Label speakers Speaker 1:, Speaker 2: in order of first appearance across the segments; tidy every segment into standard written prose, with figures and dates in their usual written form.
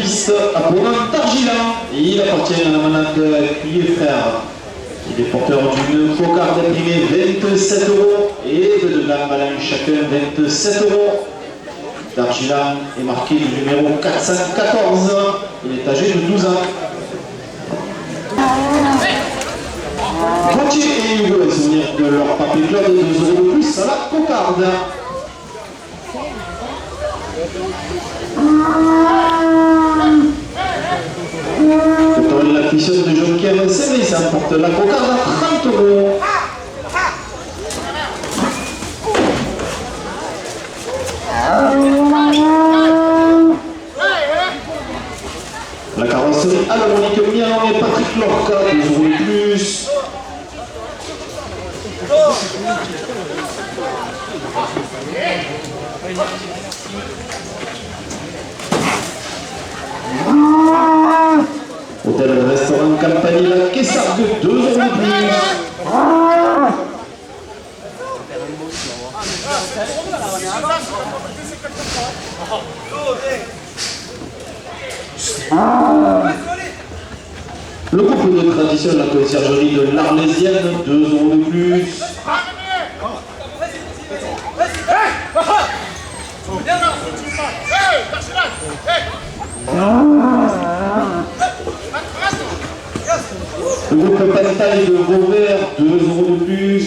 Speaker 1: piste à Bourgogne d'Argilan. Il appartient à la manade Culier Frères. Il est porteur d'une cocarde imprimée 27 € et de deux malin chacun 27 €. D'Argilan est marqué du numéro 414. Il est âgé de 12 ans. Gauthier et Hugo, les souvenirs de leur papy Claude, 2 € de plus à la cocarde. Pour la fiche de Jonquière CV, ça porte la cocarde à 30 €. La carrosserie à la Monique Mian et Patrick Lorca, 2 € de plus. Hôtel restaurant Campanile Kessargues, 2 € de plus. Le couple de tradition de la conciergerie de l'Arlésienne, 2 € de plus. Le groupe Pantaille de Vauvert, 2 € de plus.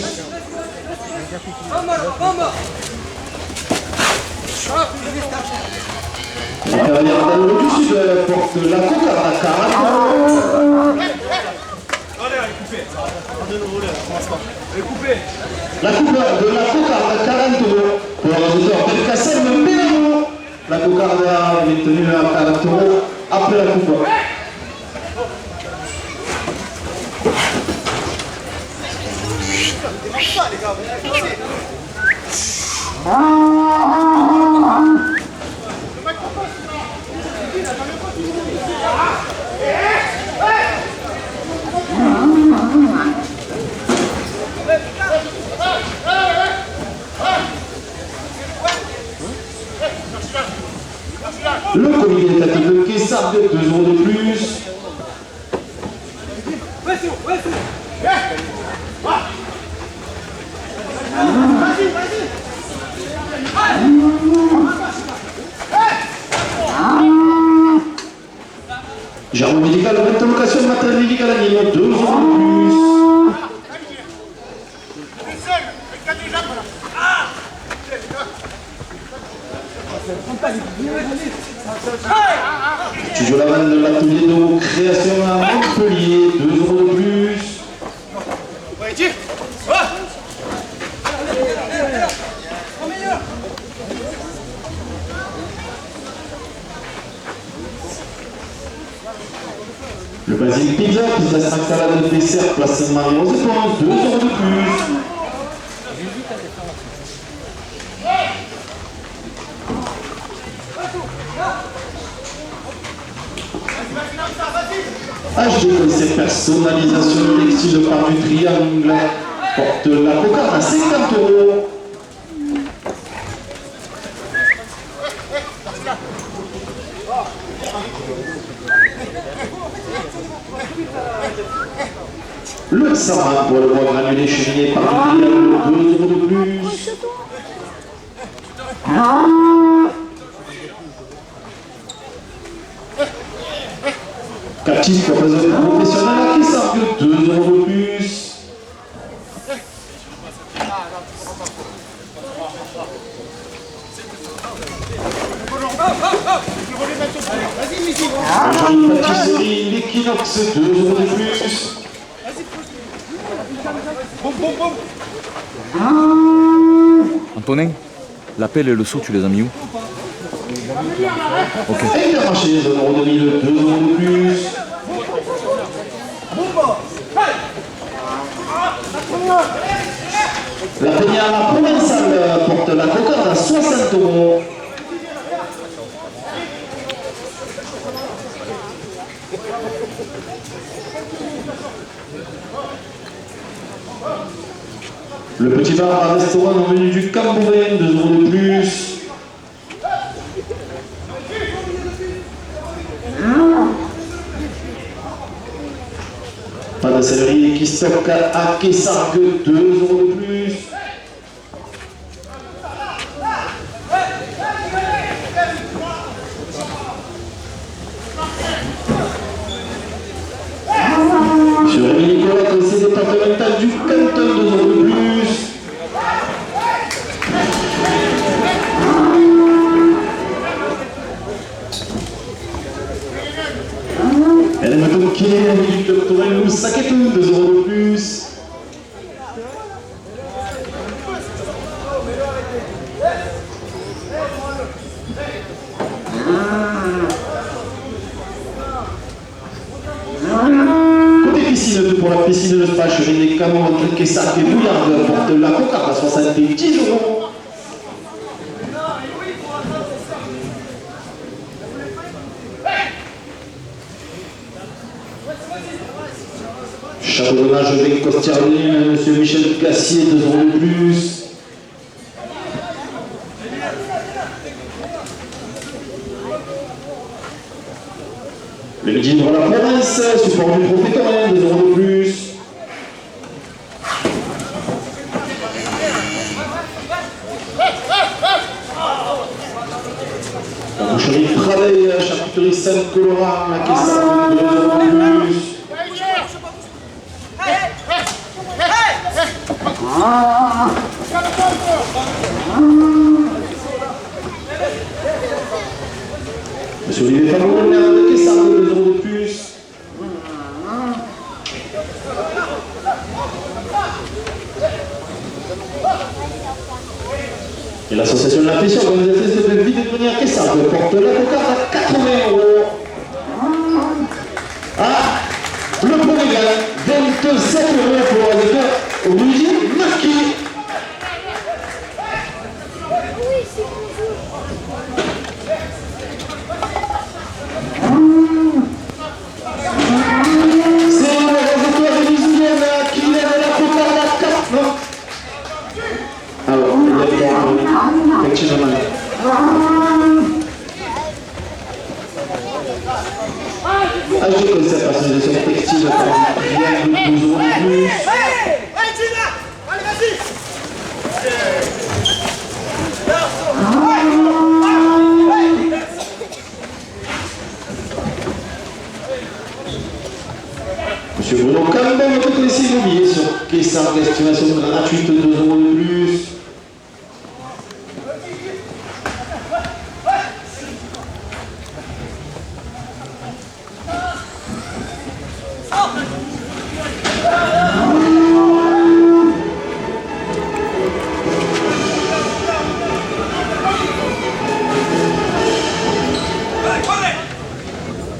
Speaker 1: La carrière dans le du Sud porte la cocarde à 40 €. La couleur de la cocarde à 40 € pour l'auditeur Belkacem Pénamo. La cocarde est tenue à 40 € après la coupe. Le comité étatique de Kessargues, 2 € de plus. Germain médical, 20 location matériel médical à Nîmes, 2 € de plus. Studio Lavanne de l'atelier de création à Montpellier, 2 € de plus. Le Basilic Pizza, pizza 5 salades de dessert, place Marie-Rose Ponce, 2 € de plus. HD Concept personnalisation de textile par du triangle porte la cocarde à 50 €. Le Sarah pour le bois granulé cheminé par du triangle, 2 € de plus. Captif pour réseau professionnel à Kessargues, 2 € de plus. Jolie pâtisserie, l'Equinox, 2 € de plus.
Speaker 2: Antonin, l'appel et le saut, tu les as mis où?
Speaker 1: Ok. Intermarché, zone euro 2000, 2 € de plus. La Peña Provençale porte la cocarde à 60 €. Le petit bar à restaurant au menu du Cambourin, 2 € de plus. Pas de céleri qui stocke à Kessargues, 2 € de plus. Sur Rémi Nicolas, conseiller départemental du canton, 2 € de plus. Elle est maintenant qui est du docteur Elou Saketou, 2 € de plus. Côté piscine, pour la piscine de spa, Chevet Camon, entre Kessargues et Bouillarde, porte la cocarde à 70 €. Charbonnage avec Costierlin, monsieur Michel Cassier, 2 € de plus. Le midi de la province, support du prophétorien, 2 € de plus. La boucherie Praveil, charcuterie Saint-Colorin, la Kessargues, 2 € de plus. Monsieur Olivier Famoun, de Kessargues, 2 € de plus. Et l'association de la pêche organisatrice de vie de venir Kessargues porte la cocarde à 80 €. Ah, le premier gars, 27 € pour le Luigi Marquis. C'est le résultat de l'Isoulienne qui lève la cocarde à 4. Non. Alors, il y a effectivement. AG Conservation de son textile par rien de 12 € de plus. Monsieur Bruno Cambon, notre conseiller immobilier sur Kessargues, estimation gratuite, 2 € de plus.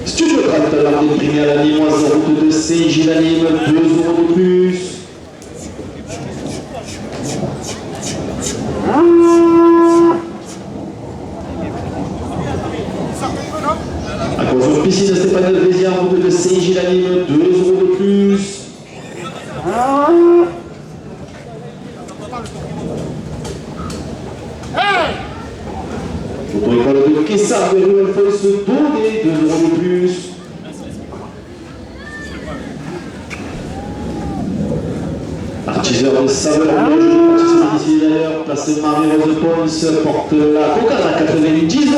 Speaker 1: Studio 30, l'arbre des primés à la Limoise, route de Saint-Gilles-à-Nîmes, 2 € de plus. Aquajour piscine Stéphane Vézia, route de Saint-Gilles-à-Nîmes, 2 € de plus. Auto-école de Kessargues, rue Alphonse Daudet, 2 € de plus. Artiseur de saveur, pâtisserie d'ailleurs, place Marie-Rose Pons, porte la cocarde à 90 €.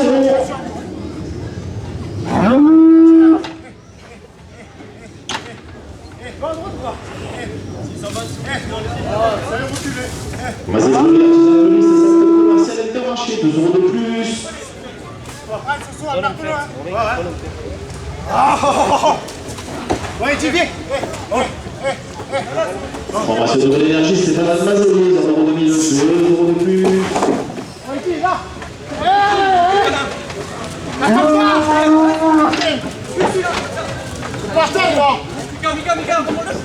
Speaker 1: Mazébouli, artisanat c'est centre commercial Intermarché, 2 € de plus. Formation de l'énergie, Stéphane Mazoli, en euro 2000, 2 € de plus.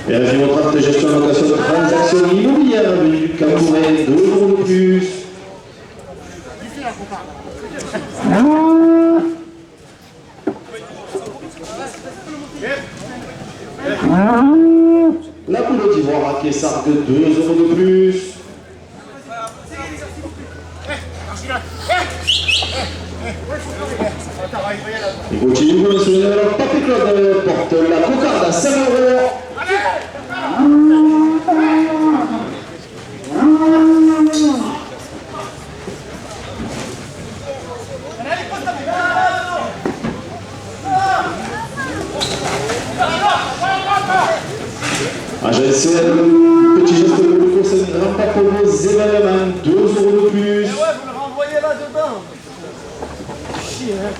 Speaker 1: Et la Gémotrate de gestion de location de transactions immobilières, venue du Cameroun, 2 € de plus. La poule d'ivoire à Kessargues, 2 € de plus. Et continue sur le Papy Claude porte la cocarde à 5 €. Agence, petit geste pour le course, un grand pas pour vos événements, 2 euros de plus.
Speaker 3: Ouais, vous le renvoyez là-dedans. Chier, hein.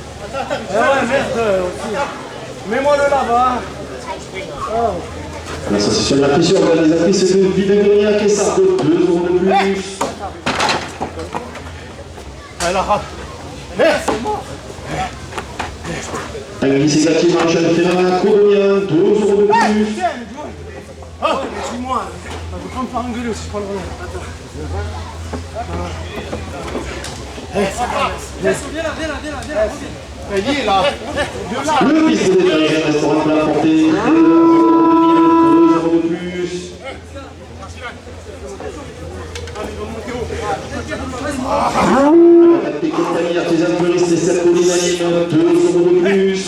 Speaker 3: Ouais, merde aussi. Mets-moi le là-bas. Oh.
Speaker 1: L'association de la pression organisatrice de Vide-Grenier qui sort de 2 euros de plus.
Speaker 3: Elle a raté. C'est mort.
Speaker 1: Un glissé gâtier marche à l'effet Cournia, 2 euros de plus.
Speaker 3: Oh, dis-moi. Je vais pas me faire engueuler aussi, je prends le relais. Attends. Viens là. Il est là.
Speaker 1: Le pistolet de un restaurant plat porté, 2 euros de plus. La tête des compagnies artisanes fleuristes et cette colline anime, 2 euros de plus.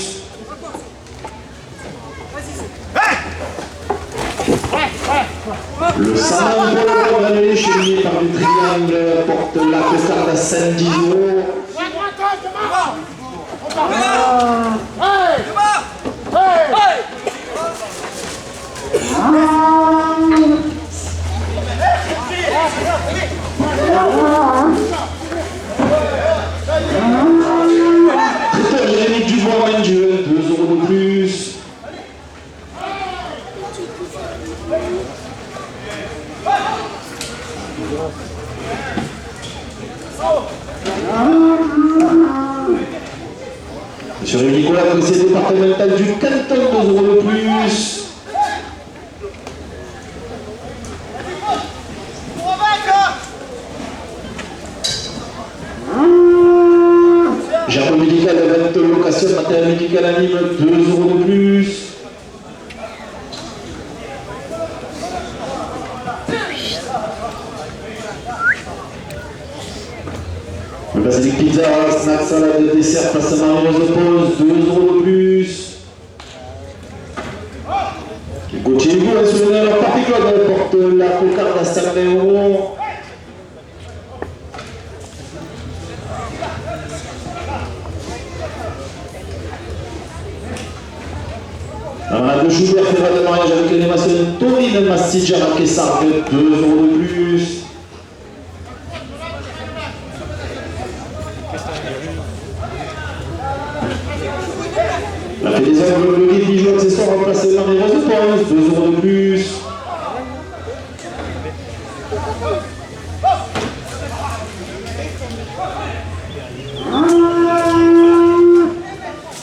Speaker 1: Le salon pour le granulé cheminé par du triangle porte la costarde à 5-10 euros. Traiteur Jérémy Dubois Mandieu, 2 euros de plus. Monsieur Nicolas, conseiller départemental du canton, 2 euros de plus. Jardin médical, vente location, matériel médical anime, 2 euros de plus. Le basilic pizza, snack, salade, dessert, placement rose pause, 2 euros de plus. Gauthier Hugo, un souvenir particulier, porte la cocarde à 5 euros. Alors, on a deux Joubert, Ferrat de mariage avec l'animation Taurine Massidja, marqué ça de 2 euros de plus. La fédération de le bijoux accessoires remplacé par les roses de pause, 2 euros de plus.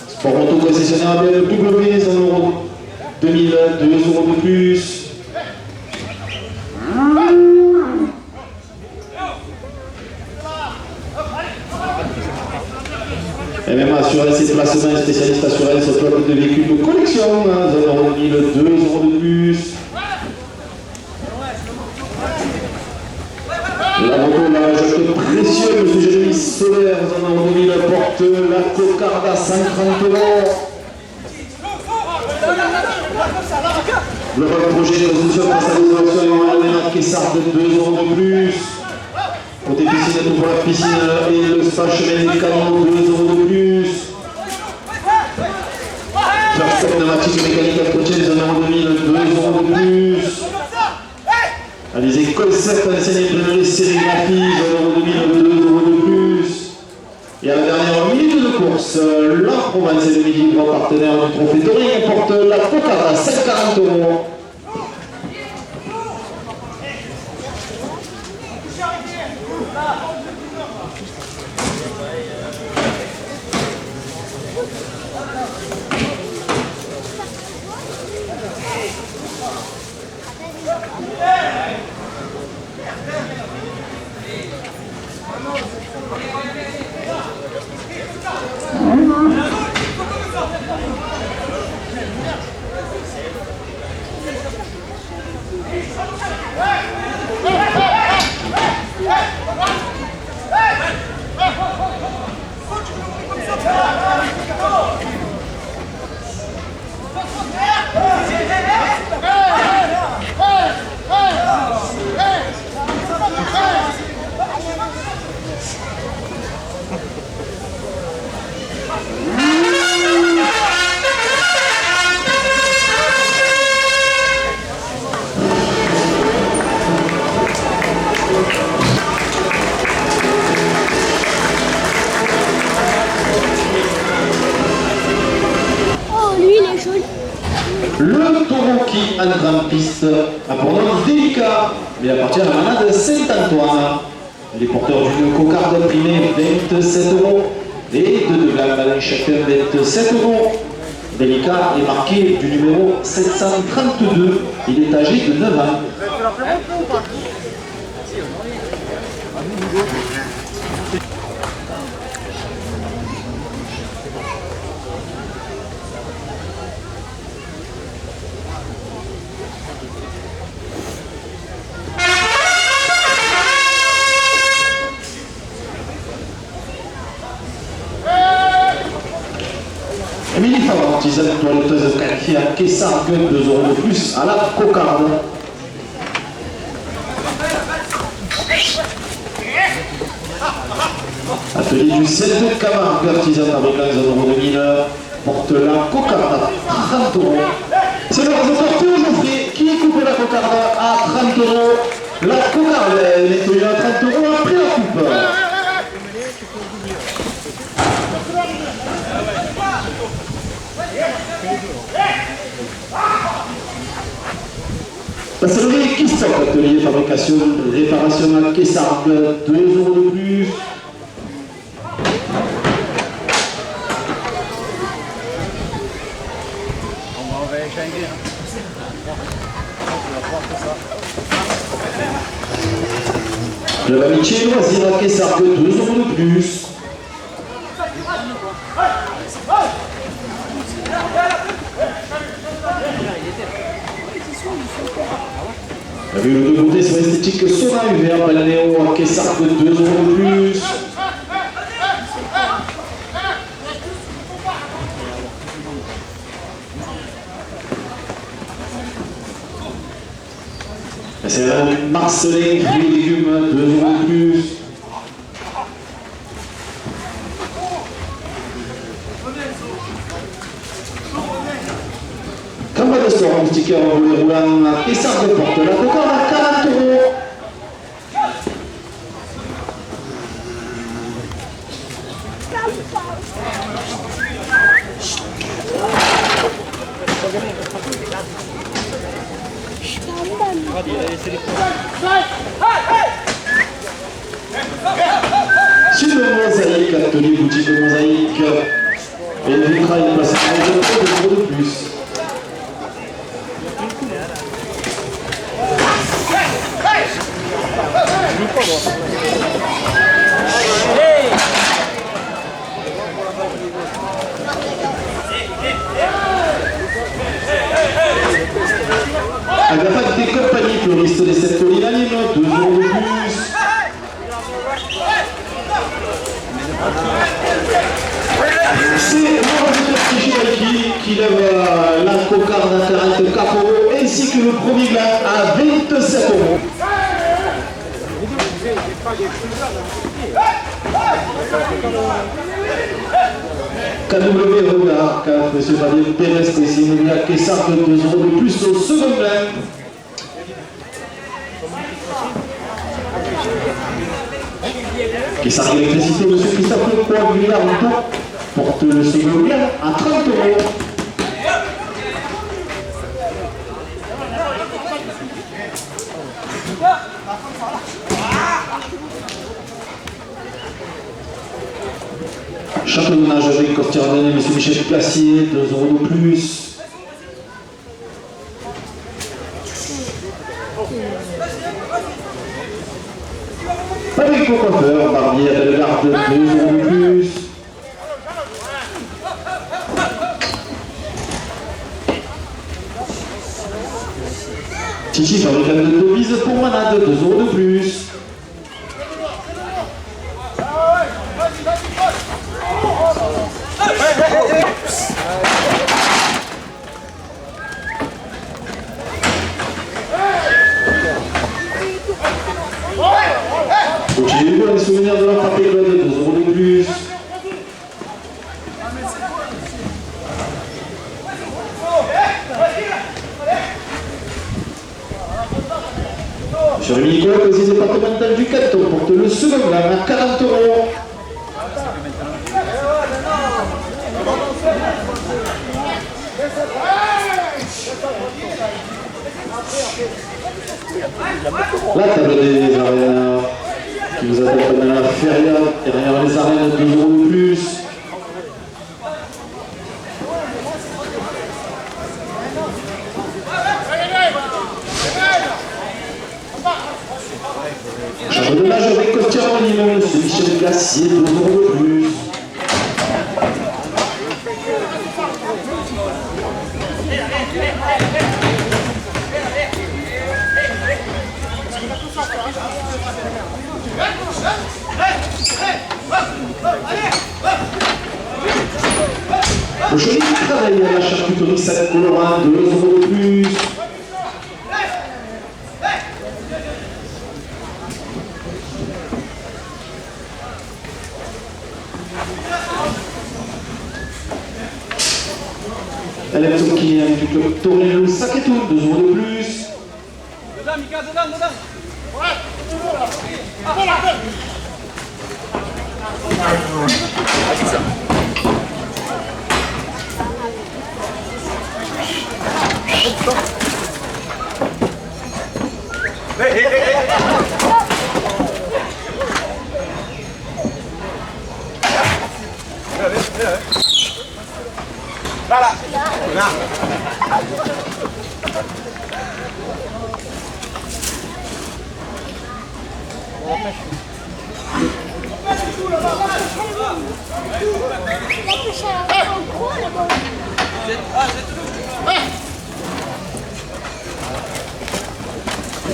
Speaker 1: Sport auto concessionnaire BMW, 100 euros 2000, 2 euros de plus. MM Assurance et placement spécialiste assurance flotte de véhicules de collection, 1 euro 1000, 2 euros de plus. La moto, la jette précieux, M. Jérémy Solaire, 1 euro 1000, porte la cocarde à 130 euros. Le projet de résolution face à l'isolation et on a marqué ça de 2 euros de plus. Pour des piscines, pour la piscine et le spa chemin des canaux, 2 euros de plus. Faire pneumatique mécanique à côté, 1 euro 2000, 2 euros de plus. Les concepts enseignés de sérigraphie, 1 euro 2000, 2 euros de plus. Et à la dernière minute de course, la Provence et le Midi, grand partenaire du Trophée Doré, porte la cocarde à 140 euros. Le taureau qui entre en piste a pour nom Délicat, mais appartient à la manade Saint-Antoine. Les porteurs d'une cocarde primée 27 € et de blancs malins chacun 27 €. Délicat est marqué du numéro 732. Il est âgé de 9 ans. Émilie Favre, tisane toiletteuse qualifiée à Kessargues, 2 € de plus à la cocarde. Atelier du 7 de Camargue, artisan fabricant les euros de mine, porte la cocarde à 30 €. C'est le réseauteur Théo Geoffrey qui coupe la cocarde à 30 €. La cocarde est tenue à 30 € après la coupe. La sellerie Kistok, atelier fabrication, réparation à Kessargues, 2 € de plus. Le L'amitié loisir à Kessargues, 2 € de plus. Avec le deux côtés sur l'esthétique Sona UVR Balnéo à Kessargues, 2 € de plus. C'est un Marcelin, fruits et légumes, 2 € de plus. Campagne de store, un sticker en volet roulant à Kessargues porte la cocarde à 40 €. Sur le mosaïque, atelier boutique de mosaïque, et le vitrail placé à 2 € de plus. Agafat des compagnies fleuristes des 7 collines anime, 2 € de plus. C'est le qui lève la cocarde à 44 € ainsi que le premier gland à 27 €. KW Regard, M. Fabien Pérez, Tessimoni à Kessargues, 2 € de plus au second gland. Kessargues Électricité, M. Christophe Lecroix, porte le second gland à 30 €. Championnage avec Costiardin et M. Michel Placier, 2 € de plus. Avec le coiffeur, Barbier à Bellegarde, 2 € de plus. Chichi fabricant de devises pour Manade, 2 € de plus. J'ai eu un souvenir de la frappe Claude, 2 € de plus. Sur Nicolas, conseiller départemental du canton, porte le second gland à 40 €. La table des arènes qui vous attend comme la feria, derrière les arènes, 2 € de plus. Chambre de nage avec costière en limon, c'est Michel Glacier, 2 € de plus. Le joli travail à la charcuterie Saint-Colorin, 2 € de plus. Electroki du club Torello Saketo, 2 € de plus.
Speaker 3: Dedans, Mika, dedans.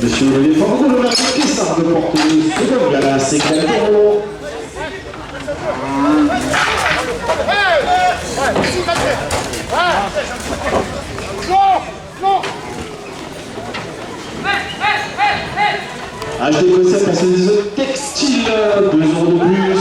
Speaker 1: Monsieur Olivier Forgo, le match qui sort de porte de seconde gala, c'est 4 €. HD Concept pour ce textile, 2 € de plus.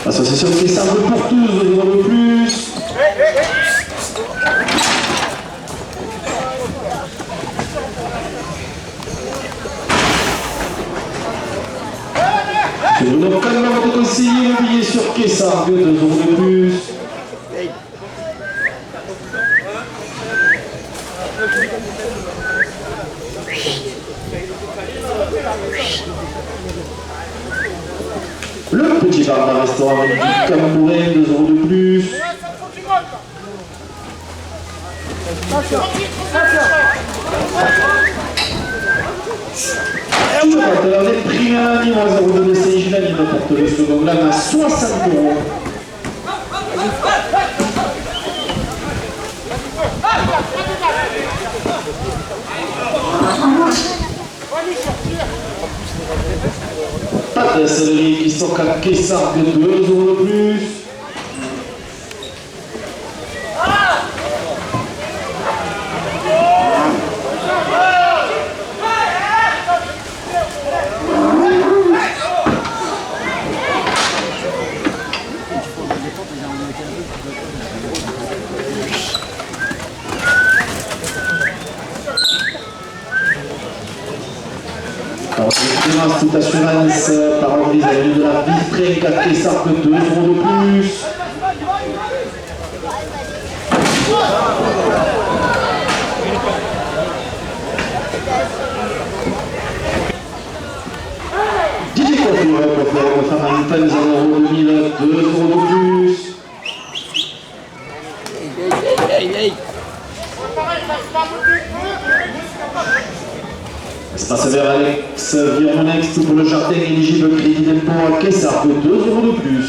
Speaker 1: Association qui serve pour tous, 2 € de plus. Sur une calme votre conseiller immobilier sur Kessar, 2 € de plus. Le petit bar d'un restaurant avec du Camouret, 2 € de plus. Toujours à l'heure des prix à niveau 0 de CJ, la ligne porte le second lame à 60 €. Pas de céleri qui sont à Kessar, 2 € de plus. Alors, c'est toute assurance par Henri Zalou de la Vitrée, 4 Kessar, 2 € de plus. Didier Coiffure, pour faire un Pens en euro 2000, 2 € de plus. Espace vert Alex Vironex pour le jardin éligible crédit d'impôt à Kessar, 2 € de plus.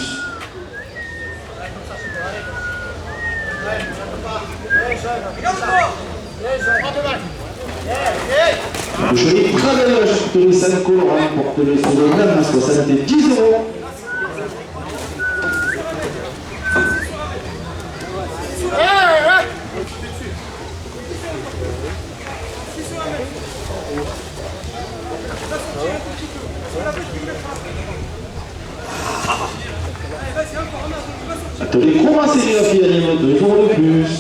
Speaker 1: Le joli Travel de le Saint-Colorin porte le second gamme à 70 €. Atelier Chroma sérigraphie anime, 2 € de plus.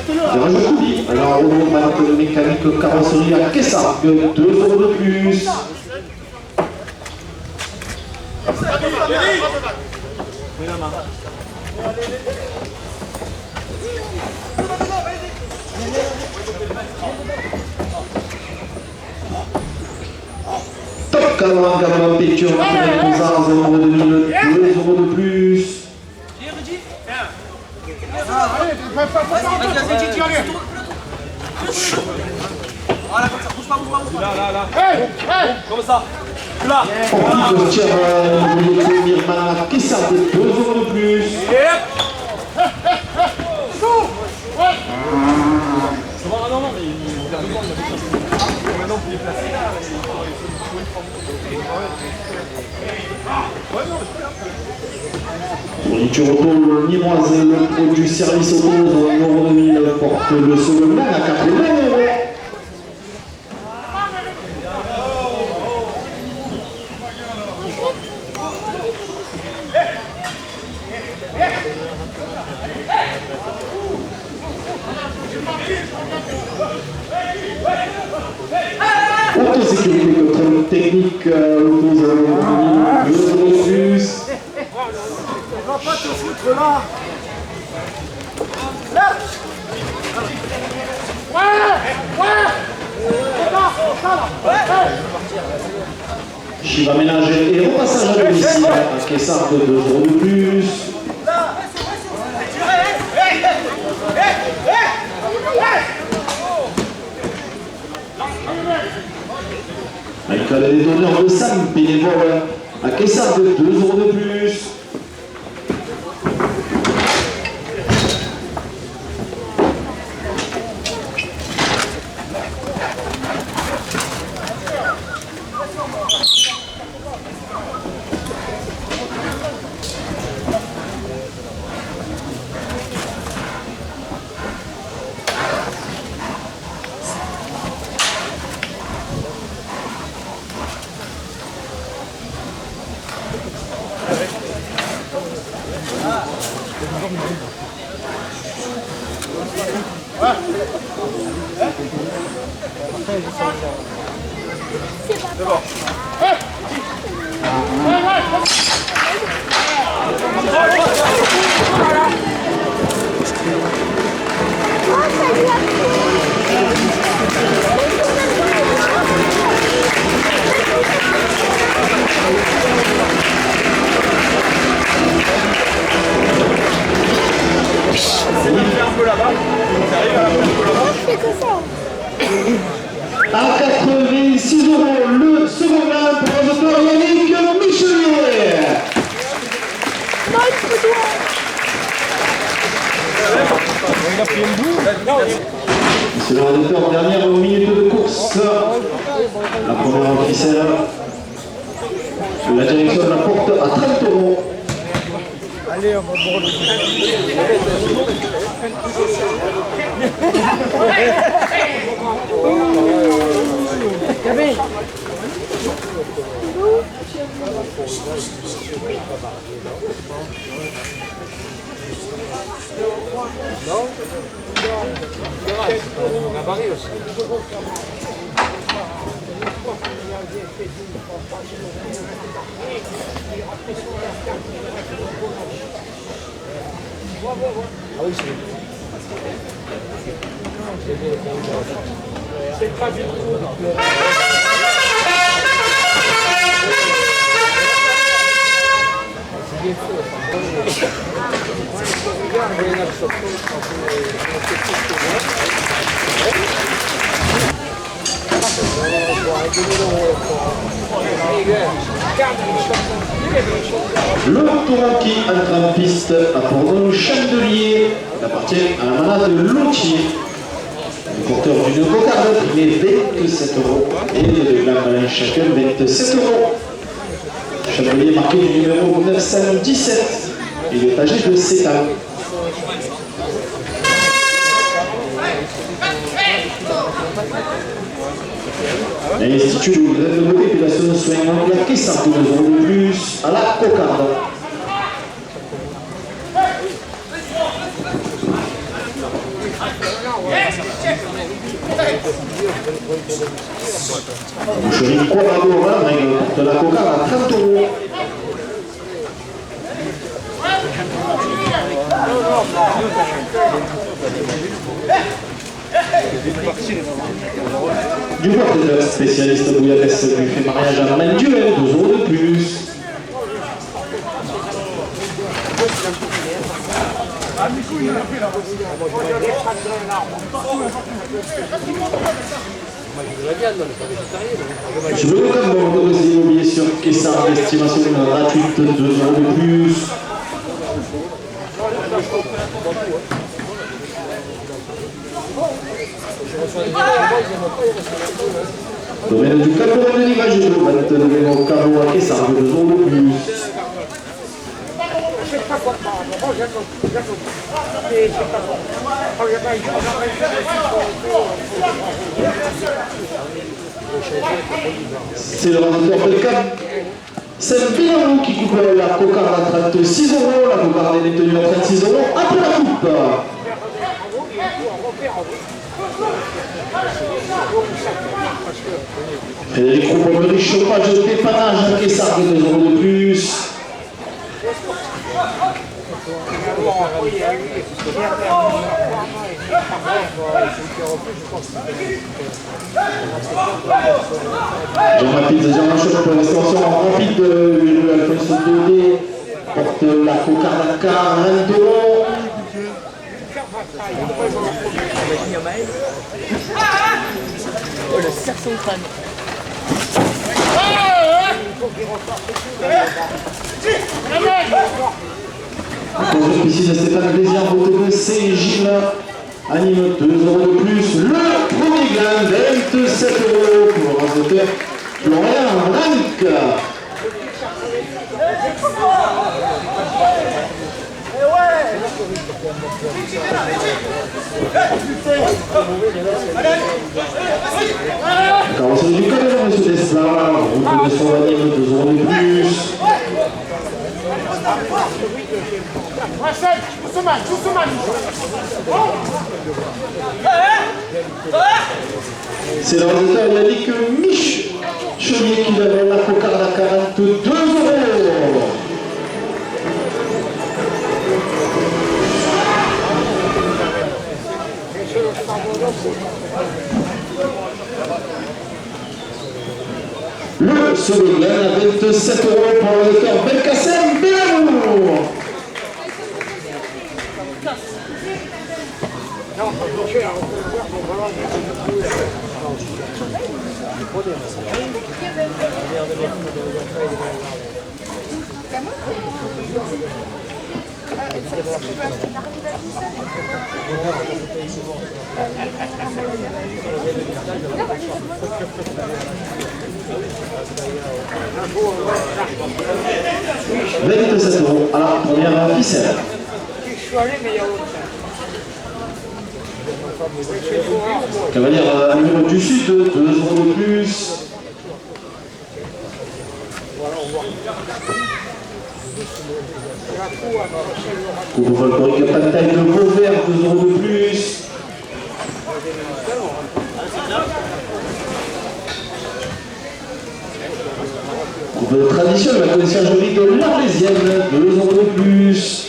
Speaker 1: Garage Couli, alors au manette mécanique carrosserie à Kessargues, 2 € de plus. Top Calvin Gamin Picture, matériel Mozart, 0 € de 1000, 2 € de plus.
Speaker 3: Comme ça. Là.
Speaker 1: En plus, tiens, Mirman à Kessargues, 2 € de plus. Fourniture auto, Limoise, le produit service auto, 1 € de 1000, porte le second à 80 €. Autosécurité, contrôle technique, auto, 2 € de plus.
Speaker 3: On va pas te foutre là. Là.
Speaker 1: Chiva ménager et repassage à domicile à Kessargues, 2 € de plus. Michael est donneur de Sam, bénévole à Kessargues, 2 € de plus. À 86 €, le second gain pour le joueur Yannick Michelier. C'est le rédacteur, dernière minute de course. La première officielle. La direction de la porte à 30 €.
Speaker 3: Allez, on va boire le c'est pas du tout.
Speaker 1: Le Touranqui entre en piste à Port-de-Chandelier. Il appartient à la manade de Loutier. Le porteur d'une cocarde primé 27 € et de Glambalin chacun 27 €. Chandelier marqué du numéro 917. Il est âgé de 7 ans. L'Institut de modélisation de soins qui s'en de plus à la cocarde. Boucherie Coradora, de la cocarde à 30 €. Du porteur spécialiste bouillabaisse lui fait mariage à main duel, 2 € de plus. Je veux quand même vous immobilier sur Kessar, estimation gratuite, 2 € de plus. Domaine du caporal de l'image de 29 € carreau à Kessar, 2 € de plus. C'est le vendeur de cap. C'est le bilan qui coupe la cocarde à 36 €, la cocarde est détenue à 36 € après la coupe. Frédéric Roupeau, chauffage de dépannage à Kessar, 2 € de plus. Jean Rapide, Jean Choc pour l'extension rapide de rue Alphonse Dodé, porte la cocarde à 40 €.
Speaker 4: Le cerf son crâne.
Speaker 1: Pour piscine Stéphane Plaisir, route de Saint-Gilles, anime 2 € de plus. Le premier gain, 27 € pour le auteur Florian Rank. Carrosserie du camion, monsieur Tesla, route de son anime 2 € de plus. C'est l'ordinateur Yannick Michelier qui avait la cocarde à 42 €. Le second gain à 27 € pour le docteur Belkacem Bélamour. €27 à la première ficelle. Cavalier numéro du sud, 2 € de plus. Coupe folklorique Pactaille de Vauvert, 2 € de plus. Coupe traditionnelle, la conciergerie de l'Arlésienne, 2 € de plus.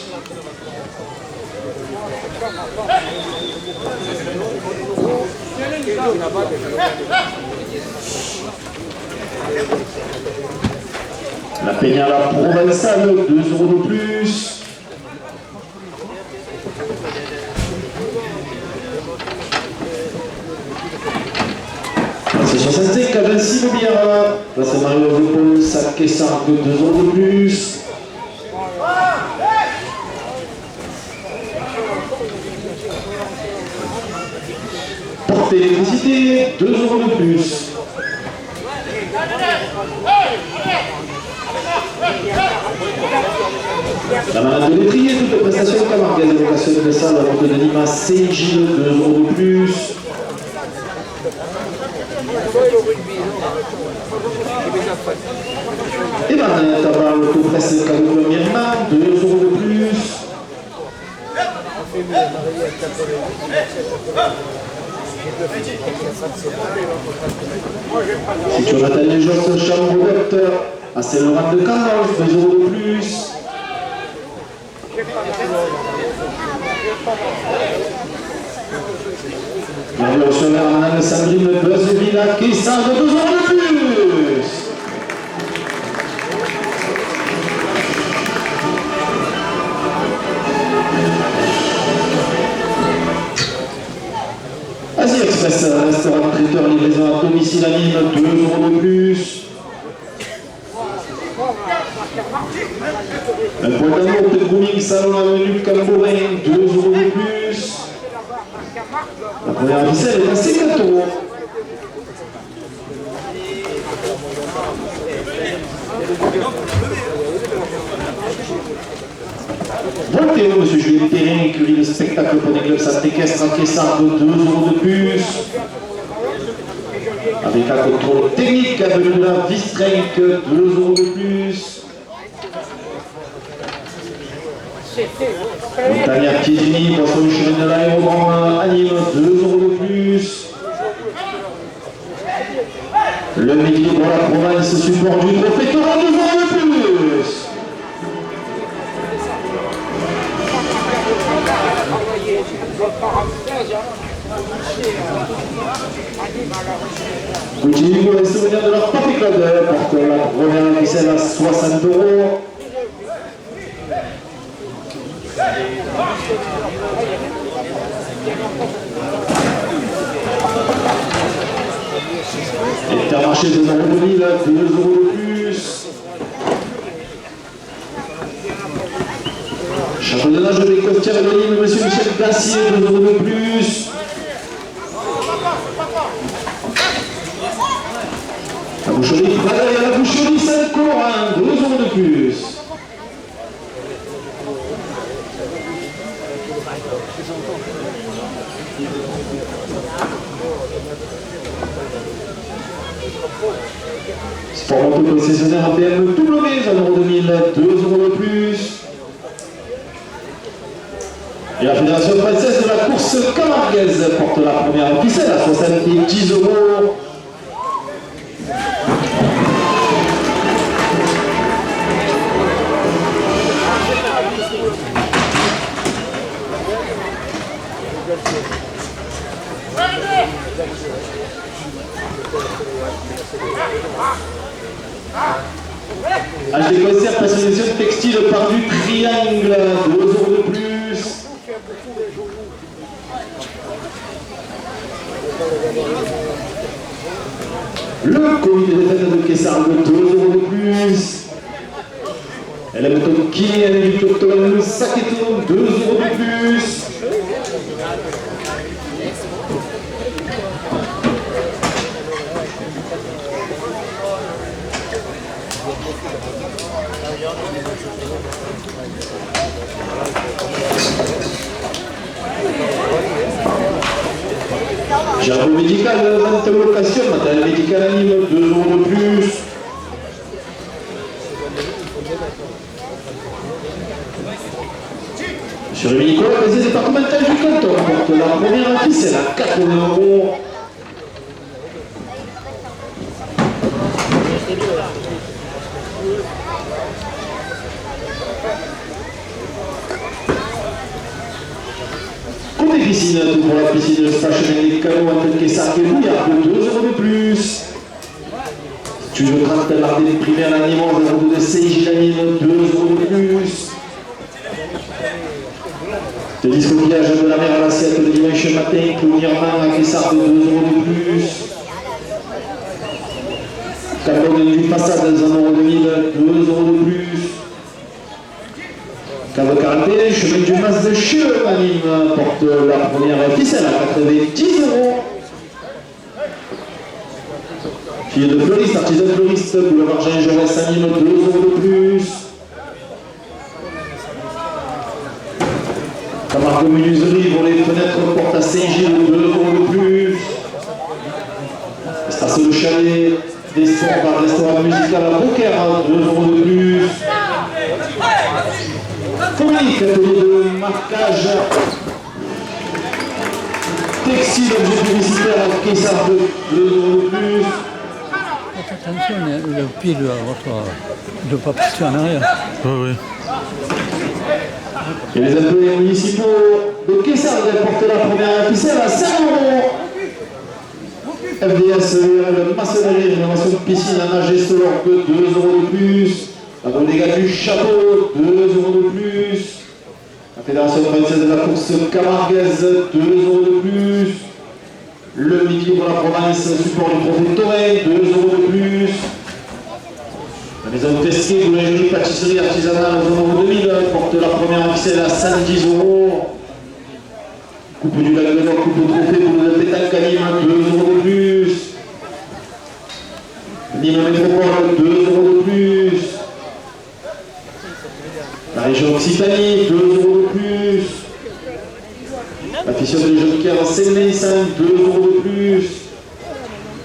Speaker 1: La Peña la Provençale, 2 € de plus. C'est 65 à 26 Loubière. Là c'est Mario de Paul, sac Kessar, 2 € de plus. Porte électricité, 2 € de plus. La manade de l'étrier, toutes les prestations camarguaises, évocation de salle, la vente de Nima, CJ, 2 € de plus. Et manette, avoir l'autopresse cadeau de Myriam, 2 € de plus. Si tu as les gens de chambre à Saint-Laurent de Carlos, 2 € de plus. Bienvenue au sommet à Madame Sandrine Buzzevilla qui sort de 2 € de plus. Asie Express, restaurant traiteur, livraison à domicile à Nîmes, 2 € de plus. Un point d'amour de grooming salon avenue Cambourin, 2 € de plus. La première ficelle est à 50 €. Volteo, monsieur Julien Perrin, écurie de spectacle pour des clubs Santé-Équestre, Caissard, 2 € de plus. Avec un contrôle technique, avenue de la Vistrenc, 2 € de plus. Montagna Piedini, poisson du chemin de l'aérodrome à Nîmes, 2 € de plus. Le midi pour la province, support du trophée Torah, 2 € de plus. Continue pour les souvenirs de leur Papi Club, porte la première ficelle à 60 €. Intermarché de Nord de Lille, 2 € de plus. Château de nage des Costières de Lille, monsieur Michel Dacier, 2 € de plus. La boucherie Frédéric à la boucherie Saint-Corin, 2 € de plus. Sport moto concessionnaire APM W, Jean 2000, 2 € de plus. Et la Fédération française de la course camarguaise porte la première ficelle à 70 €. HD Concert, personnalisation textile par du triangle, 2 € de plus. Le comité de fête de Caissard, 2 € de plus. Elle aime ton qui, elle est du Toton, le Saketo, 2 € de plus. Jardin médical, 20 locations, matériel médical à Nîmes, 2 € de plus. Sur le Nicolas, les départementales du canton porte la première ficelle à 80 €. Côté piscine, tout pour la piscine de spa chemin des canaux entre Caissard et Bouillard, 2 € de plus. Tu veux prendre la des primaires à Nîmes, un route de CJ à Nîmes, 2 € de plus. Le discopiage de la mer à l'assiette le dimanche matin, Clounirman à Caissard, 2 € de plus. Cabane du Passade, 1 € de 1000, 2 € de plus. Cave 41, chemin du Mas de Chieux à Nîmes, porte la première ficelle à 90 €. Fille de fleuriste, artisan fleuriste, boulevard Jean Jaurès à Nîmes, 2 € de plus. Camargue Menuiserie pour les fenêtres porte à Saint-Gilles, 2 € de plus. Espace le chalet des sports par restaurant musical à Beaucaire, 2 € de plus. Communique, atelier de marquage. Textile, objet publicitaire à Kessar, 2 € de plus.
Speaker 4: Attention, le pied de pas passer en arrière.
Speaker 2: Oui, oui.
Speaker 1: Et les employés municipaux de Kessar portent la première ficelle à 5 €. FDS, le maçonnerie, rénovation de piscine à nager Solorgue, 2 € de plus. La bodega du château, 2 € de plus. La Fédération française de la course camarguaise, 2 € de plus. Le midi pour la province, support du profil Toré, 2 € de plus. La maison de Tesquet, boulangerie, pâtisserie artisanale, zone 2000, porte la première ficelle à 110 €. Coupe du lac de Nord, coupe au trophée pour le pétanque à Nîmes, 2 € de plus. Nîmes Métropole, 2 € de plus. La région Occitanie, 2 € de plus. La fission de Jonquière Saint-Mélissin, 2 € de plus.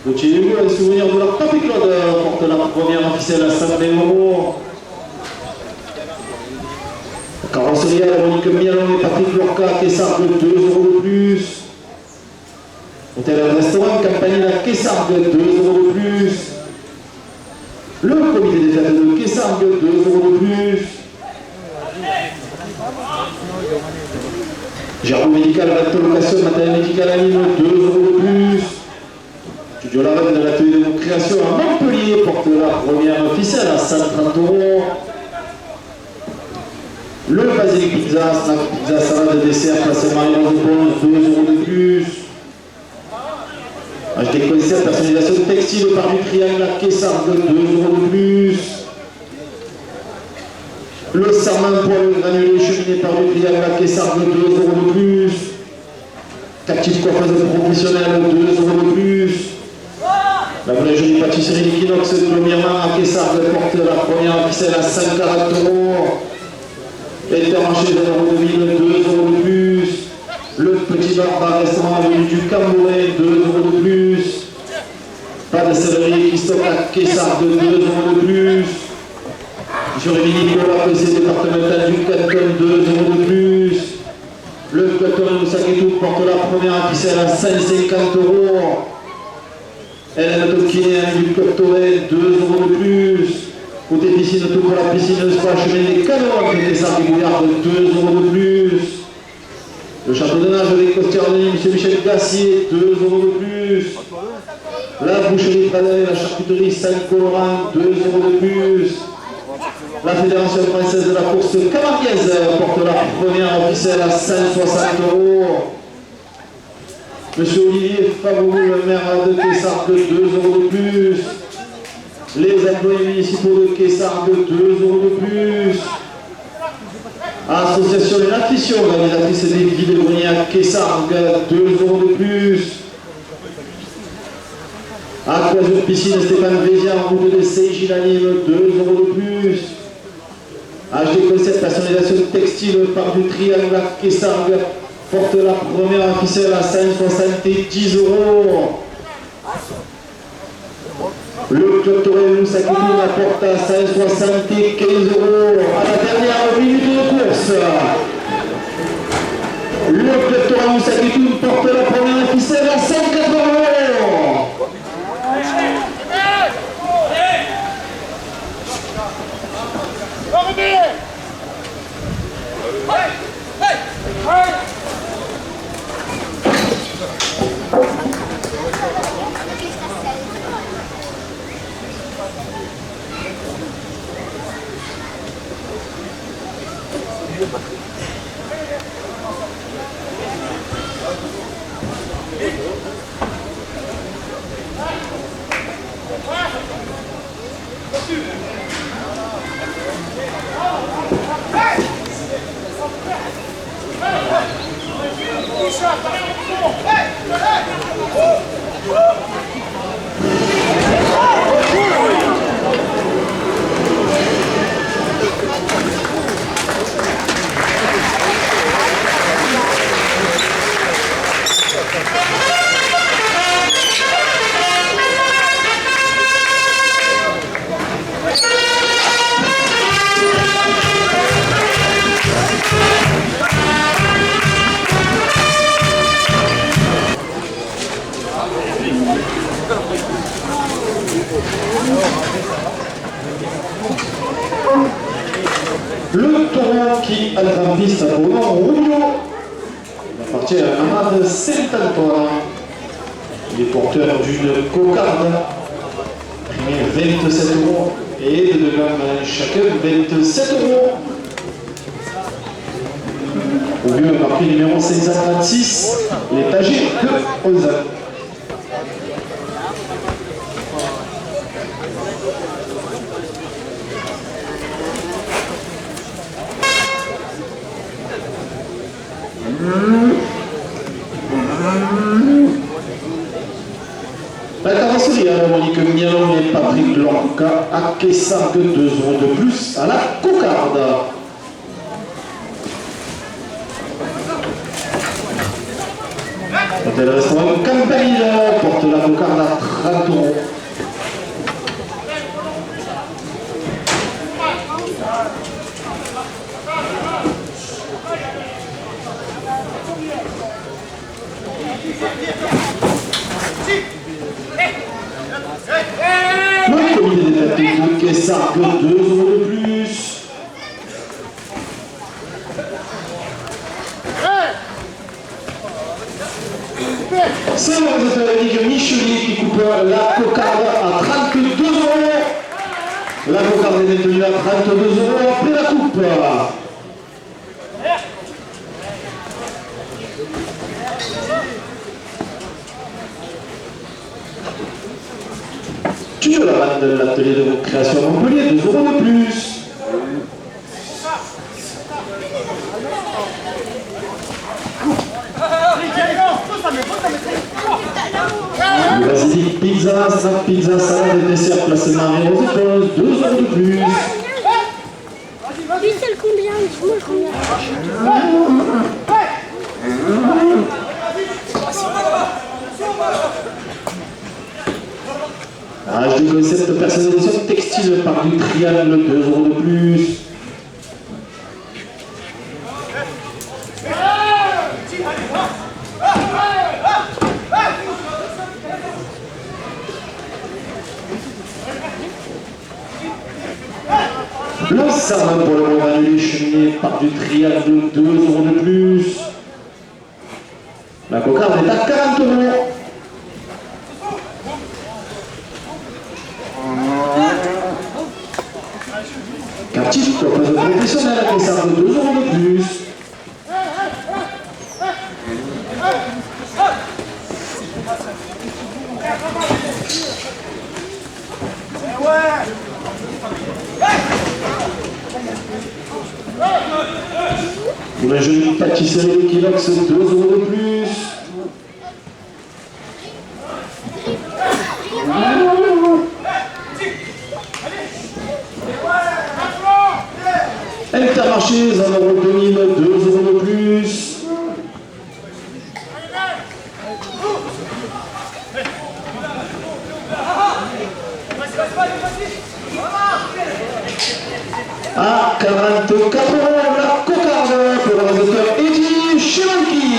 Speaker 1: Gauthier Hugo, un souvenir de leur Papy Claude, porte la première ficelle à 120 €. La carrosserie à Monique Mialon et Patrick Lorca, Kessargues, 2 € de plus. Hôtel et restaurant Campanile à Kessargues, 2 € de plus. Le comité des fêtes de Kessargues, 2 € de plus. Gérard médical, location, matériel médical à Nîmes, 2 € de plus. Studio La Reine de l'atelier de création à Montpellier porte la première ficelle à 130 €. Le Basilic Pizza, snack pizza, salade, dessert, placement Marion de Pons, 2 € de plus. HD Concept, personnalisation textile par du Triangle à Kessargues, 2 € de plus. Le Sarment poêle granulé cheminé par du Triangle à Kessargues, 2 € de plus. Captive coiffeuse professionnelle, 2 € de plus. La boulangerie pâtisserie Equinox de Mirman à Kessargues porte la première ficelle à 140 €. Intermarché de l'Euro 2000, 2 € de plus. Le petit bar restaurant avenue du Cambouret, 2 € de plus. Pas de céleri qui stocke à Kessargues, 2 € de plus. Sur les Nicolas, PC départemental du Canton, 2 € de plus. Le Coton de Saketou porte la première ficelle à 150 €. Hélène Tolkien du Cotoré, 2 € de plus. Côté piscine, tout pour la piscine, le spa, chemin des canons, avec des sardes et bouillardes, 2 € de plus. Le château de nage des costières de M. Michel Gassier, 2 € de plus. La boucherie Pradel, la charcuterie Saint-Colorant, 2 € de plus. La Fédération française de la course camarguaise porte la première ficelle à 160 €. Monsieur Olivier Fabrou, le maire de Kessargues, 2 € de plus. Les employés municipaux de Kessargues, 2 € de plus. Association de l'Affition, organisatrice des villes de grenier à Kessargues, 2 € de plus. Aquazur Piscine Stéphane Vézian, route de Saint-Gilles à Nîmes, 2 € de plus. HD Concept, personnalisation textile par du Triangle à Kessargues, porte la première ficelle à 170 €. Le Club Toré Moussakitoun apporte à 175 € à la dernière minute de course. Le Club Toré Moussakitoun porte la première ficelle à 180 €. qui entre en piste au nom Rubio. Il appartient à Amad Saint-Antoine. Il est porteur d'une cocarde. Primé 27 € et de deux gammes chacun 27 €. Rubio est marqué numéro 536. Il est âgé de 11 ans. La carrosserie à la Monique Mialon et Patrick Lorca acquiescent de 2 € de plus à la cocarde. Hôtel restaurant Campanile porte la cocarde à 30 €. Le comité des fêtes de Kessar de 2 € de plus. C'est le réalisateur Eric Michelier qui coupe la cocarde à 32 €. La cocarde est détenue à 32 € après la coupe. Toujours la vente de l'atelier de création à Montpellier, 2 € de plus. Le basilic pizza, 5 pizzas, salade et dessert placement et rose éponge, 2 € de plus.
Speaker 5: Lui, c'est le combien? Dis-moi le combien.
Speaker 1: HD concept personnalisation textile par du triangle, 2 € de plus. Le serment pour le moment annulé cheminé par du triangle, 2 € de plus. La cocarde est à 40 €. Cartif, poste professionnel à Kessar de 2 € de plus. Pour la jolie pâtisserie Kilox, 2 € de plus. Intermarché, Zanoro 2000, 2 € de plus. À 44 €, la cocarde pour le réalisateur Eddie Chemanki.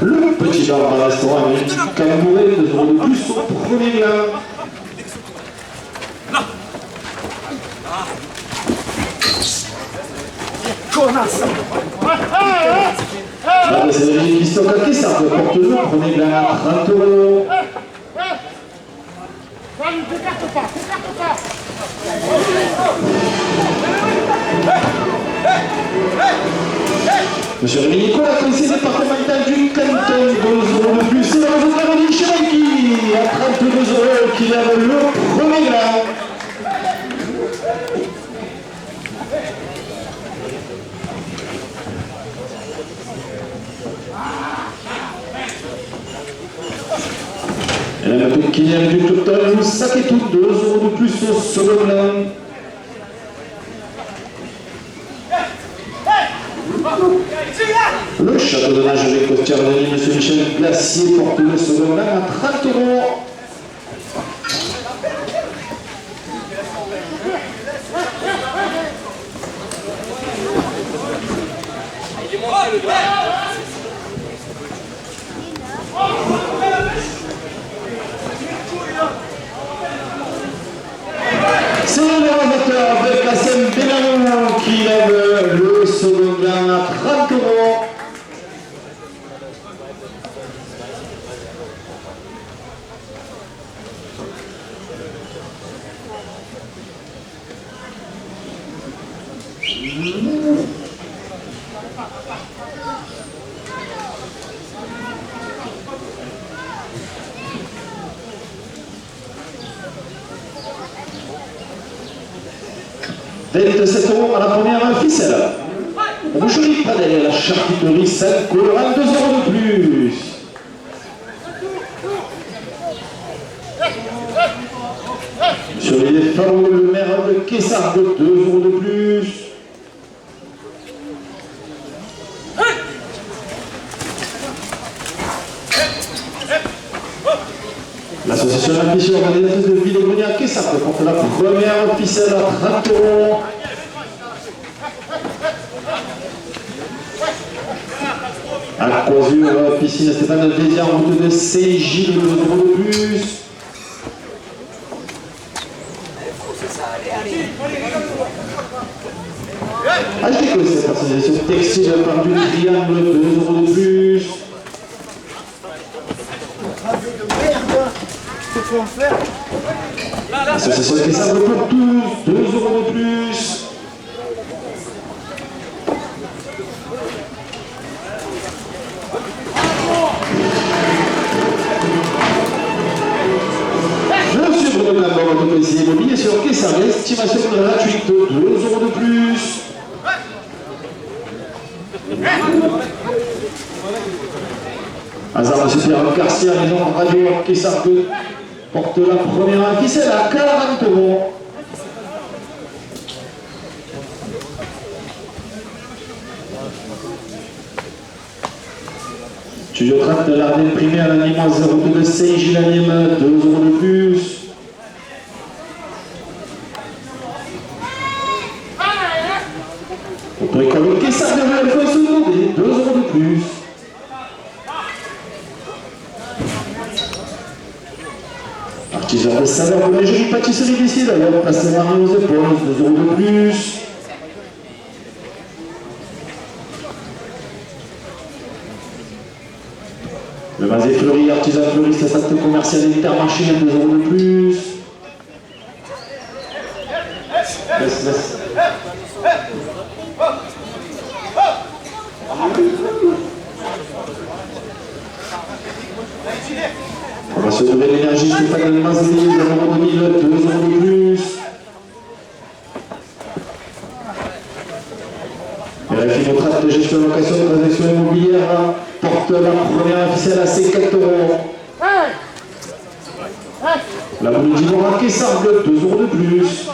Speaker 1: Le petit bar à restaurant américain Calambouré, 2 € de plus au premier lien. La brasserie qui stocke à Kessar de porte le premier lien à 30 €. Monsieur Rémi Nicolas, conseiller départemental du canton, 2 € de plus. C'est le résultat de Chemanki à 32 € qui lève le premier lien. Et la petite qui vient du total, sac et tout, 2 € de plus au second lien. Le château de nage avec costière de l'île, M. Michel Glacier porte le second lien à 30 €. fondateur de Kassem Benamou qui lève le second gain à 30 euros. Tête 7 euros à la première ficelle. Boucherie Pradel, la charcuterie Saint-Colorant, 2 euros de plus. Sur les favoris, le maire de Kessard, 2 euros de plus. L'association de la mission organisatrice de Ville-Grenier à Kessard porte la première ficelle à 30 euros. Aquasure, piscine Stéphane Véziard, route de Saint-Gilles, 2 euros de plus. HDCO, c'est la personnalisation textile par du triangle, 2 euros de plus. L'association qui s'arrête pour tous, 2 euros de plus. Monsieur Bruno Cambon, votre policier immobilier sur Kessard, estimation gratuite, 2 euros de plus. Hasard, monsieur Pierre Garcia, maison radio Kessard porte la première ficelle à 40 euros. Studio 30 de l'Ardenne primé à l'anime 02 de Saint-Gilles, anime 2 euros de plus. Auto-école Kessard de Alphonse Mondé, 2 euros de plus. Artisan de saveur pour les jolies pâtisseries d'ici d'ailleurs, place Marie aux épaules, 2 euros de plus. Le Vase Fleuri, artisan fleuriste, centre commercial Intermarché, 2 euros de plus. Laisse. On va se donner l'énergie, Stéphane Mazeli, 2 euros de 1000, 2 euros de plus. Et la Finotrate de gestion de location de transaction immobilière porte la première ficelle à 50 euros. La boule d'Ivora Kessard, 2 euros de plus.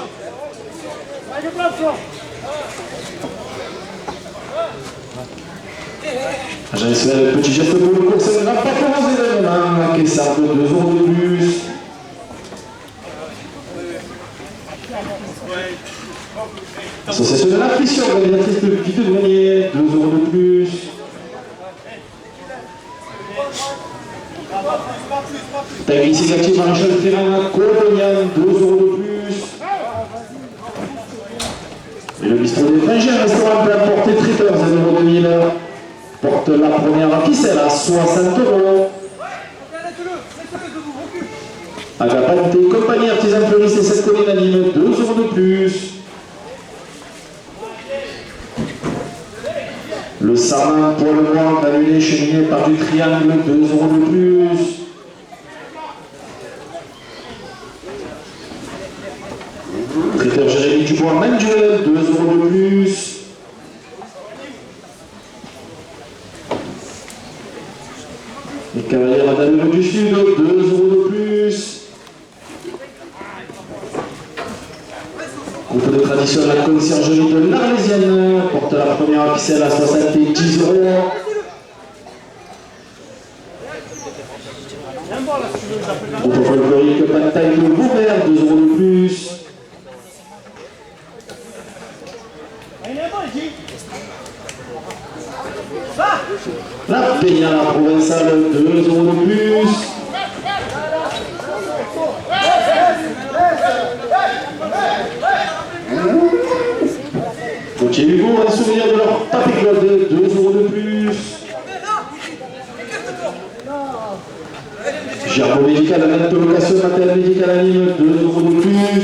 Speaker 1: Agence le petit geste pour le course, un grand performance d'événement, Kessard, 2 euros de plus. Association de la fission, organisatrice de Vite Grenier, 2 euros de plus. Taille initiative Maréchal Ferrand, Colonial, 2 euros de plus. Et le bistrot des Frangères, restaurant plein porté traiteur, 1 euro 2000. Porte la première ficelle à 60 euros. Agapante et compagnie artisan fleuriste et cette commune anime, 2 euros de plus. Le sarment pour le noir granulé cheminé par du triangle, 2 euros de plus. Traiteur Jérémy Dubois Manuel, 2 euros de plus. Les cavaliers Madame du Sud, 2 euros de plus. Groupe de tradition de la conciergerie de l'Arlésienne porte la première ficelle à 70 euros. Groupe folklorique Bataille de Vauvert, 2 euros de plus. La Peña provençale, 2 euros de plus. Chez Hugo, un souvenir de leur Papy Claude, 2 € de plus. Gerbo médical, location matériel médical à Nîmes, 2 € de plus.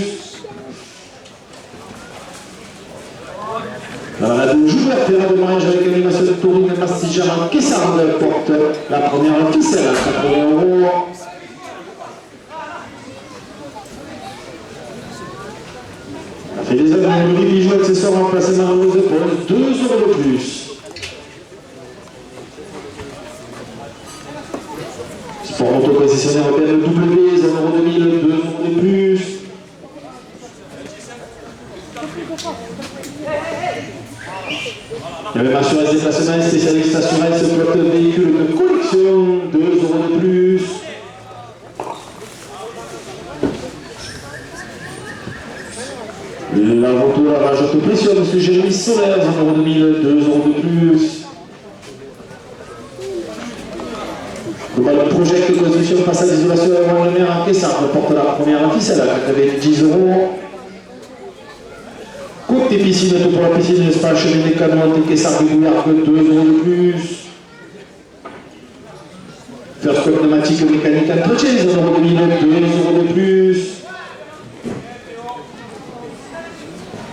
Speaker 1: Dans la joueur terrain de mariage avec animation de Taurine Mastigère Kessard porte la première ficelle à 80 €. Ça fait des années que le bijoux accessoire remplacé Marie-Rose de Paul, 2 € de plus. Sport moto concessionnaire européen W, 0 € de 1000, 2 € de plus. Il y avait assurance déplacement spécialiste assurance flotte véhicule de collection, 2 € de plus. La moto lavage auto pression, monsieur Jérémy Solaire, 0 € de 1000, 2 € de plus. Le projet de construction façade d'isolation à la mer en Kessard porte la première ficelle à 90 €. Côté piscine, tout pour la piscine, espace cheminée canon, Kessard du Gouillard, 2 € de plus. First pneumatique mécanique entretien, 0 € de 1000, 2 € de plus.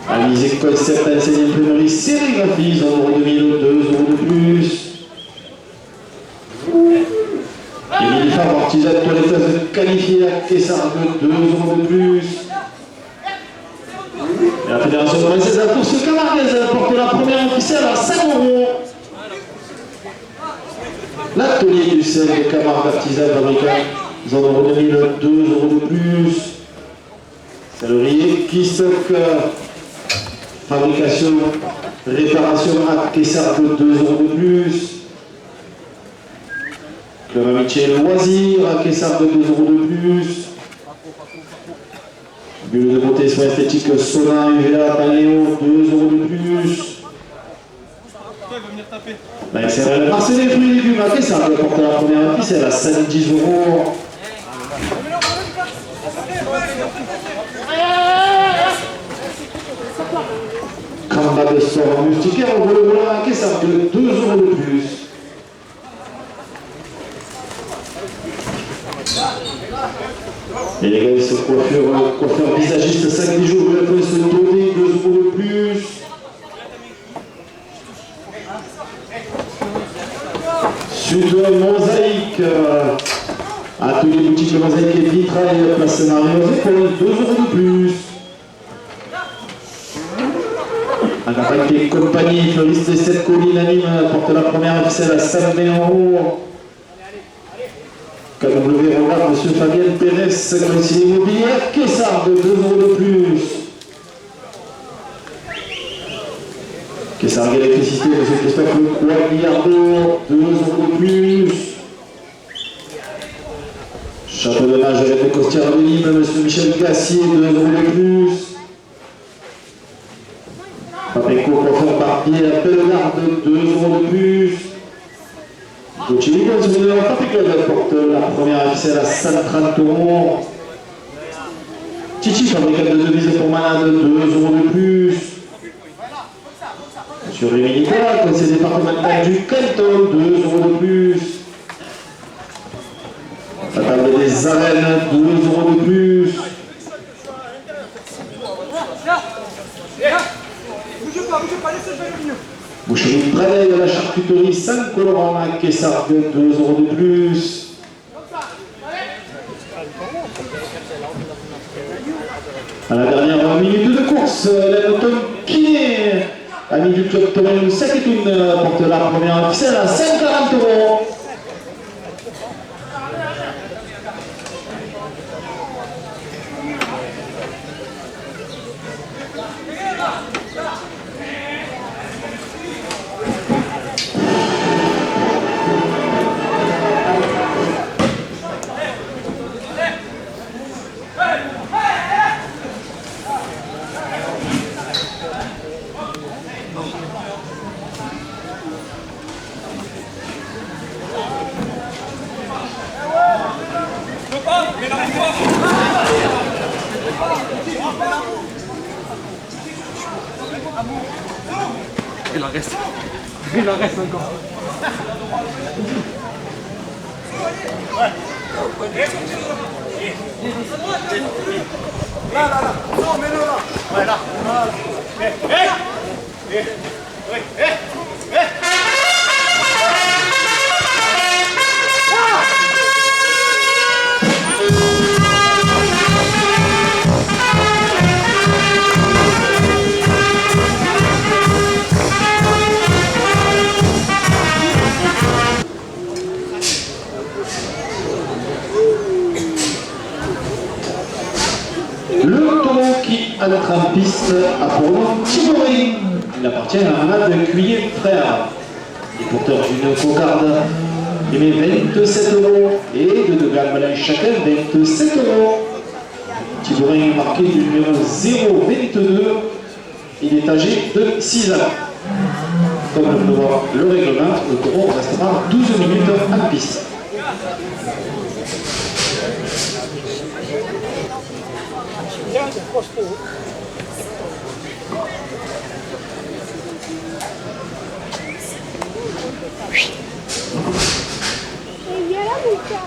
Speaker 1: Alizé concept enseigne imprimerie sérigraphie, 0 € de 1000, 2 € de plus. Émilie Favre, artisan toiletteuse qualifiée à Kessard, 2 € de plus. Et la Fédération française de la course camarguaise porte la première ficelle à 5 €. L'atelier du sel de Camargue artisan fabricant, 0 € de 1000, 2 € de plus. Sellerie qui stocke fabrication, réparation à Kessard, 2 € de plus. Club Amitié Loisir à Kessard, 2 € de plus. Bulle de beauté soins esthétiques Sona, UVA, Paléo, 2 € de plus. La SRL Marseillais fruits et légumes à Kessard porte la première ficelle à 10 €. Kamba de sort moustiquaire au volet volant à Kessard, 2 € de plus. Élégance coiffeur visagiste 5 bijoux, le point se donner, 2 € de plus. Suite mosaïque, atelier boutique de mosaïque et vitrail, place Marie-Rose, 2 € de plus. En campagne compagnie, fleuriste des 7 collines à Nîmes, porte la première ficelle à 120 €. KW Regard, M. Fabien Pérez, conseiller immobilier, Kessard, 2 € de plus. Kessard électricité, M. Christophe Lecroix, 2 € de plus. Château de Mage, avec le costière de Nîmes, M. Michel Gassier, 2 € de plus. Papeco, coiffeur barbier, Pellegarde, 2 € de plus. Gauthier Ligon, souvenir Papy Claude porte la première ficelle à 130 €. Titi, fabricant de devises pour malades, 2 € de plus. Monsieur Rémi Nicolas, conseiller départemental du canton, 2 € de plus. La table des arènes, 2 € de plus. Boucherie Bradel de la charcuterie Saint-Colorant à Kessard, 2 € de plus. À la dernière minute de course, Lennoton Kiné, ami du club Torino Saketoun, porte la première ficelle à 140 €.
Speaker 3: Il en reste. Il en reste encore. Là, là, là. Non, mets-le là. Ouais, là. Voilà.
Speaker 1: Le taureau qui entre en piste a pour nom Tibori. Il appartient à Ahmad Cuillet frère. Il est porteur d'une cocarde. Il met 27 € et de deux glands malins chacun 27 €. Tibori est marqué du numéro 022. Il est âgé de 6 ans. Comme le prévoit le règlement, le taureau restera 12 minutes en piste.
Speaker 5: Il y a là mon cœur.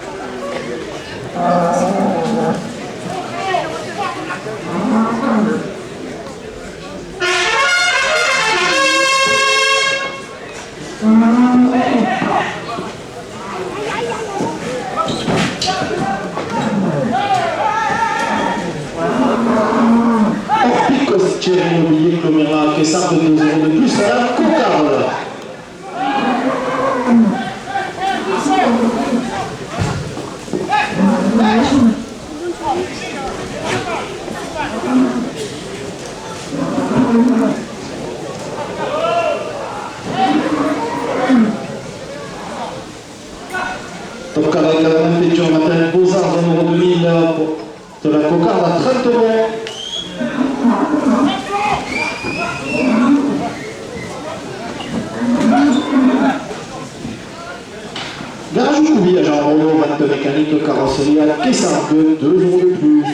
Speaker 1: Thierry Immobilier Comméra Kessar de 2 € de plus à la cocarde. Top carré avec la même péture matériel Beaux-Arts de numéro 2000 de la cocarde à 30 €. Garage Coubi à Jean Rollo, vente mécanique, carrosserie à Kessar de 2 € de plus.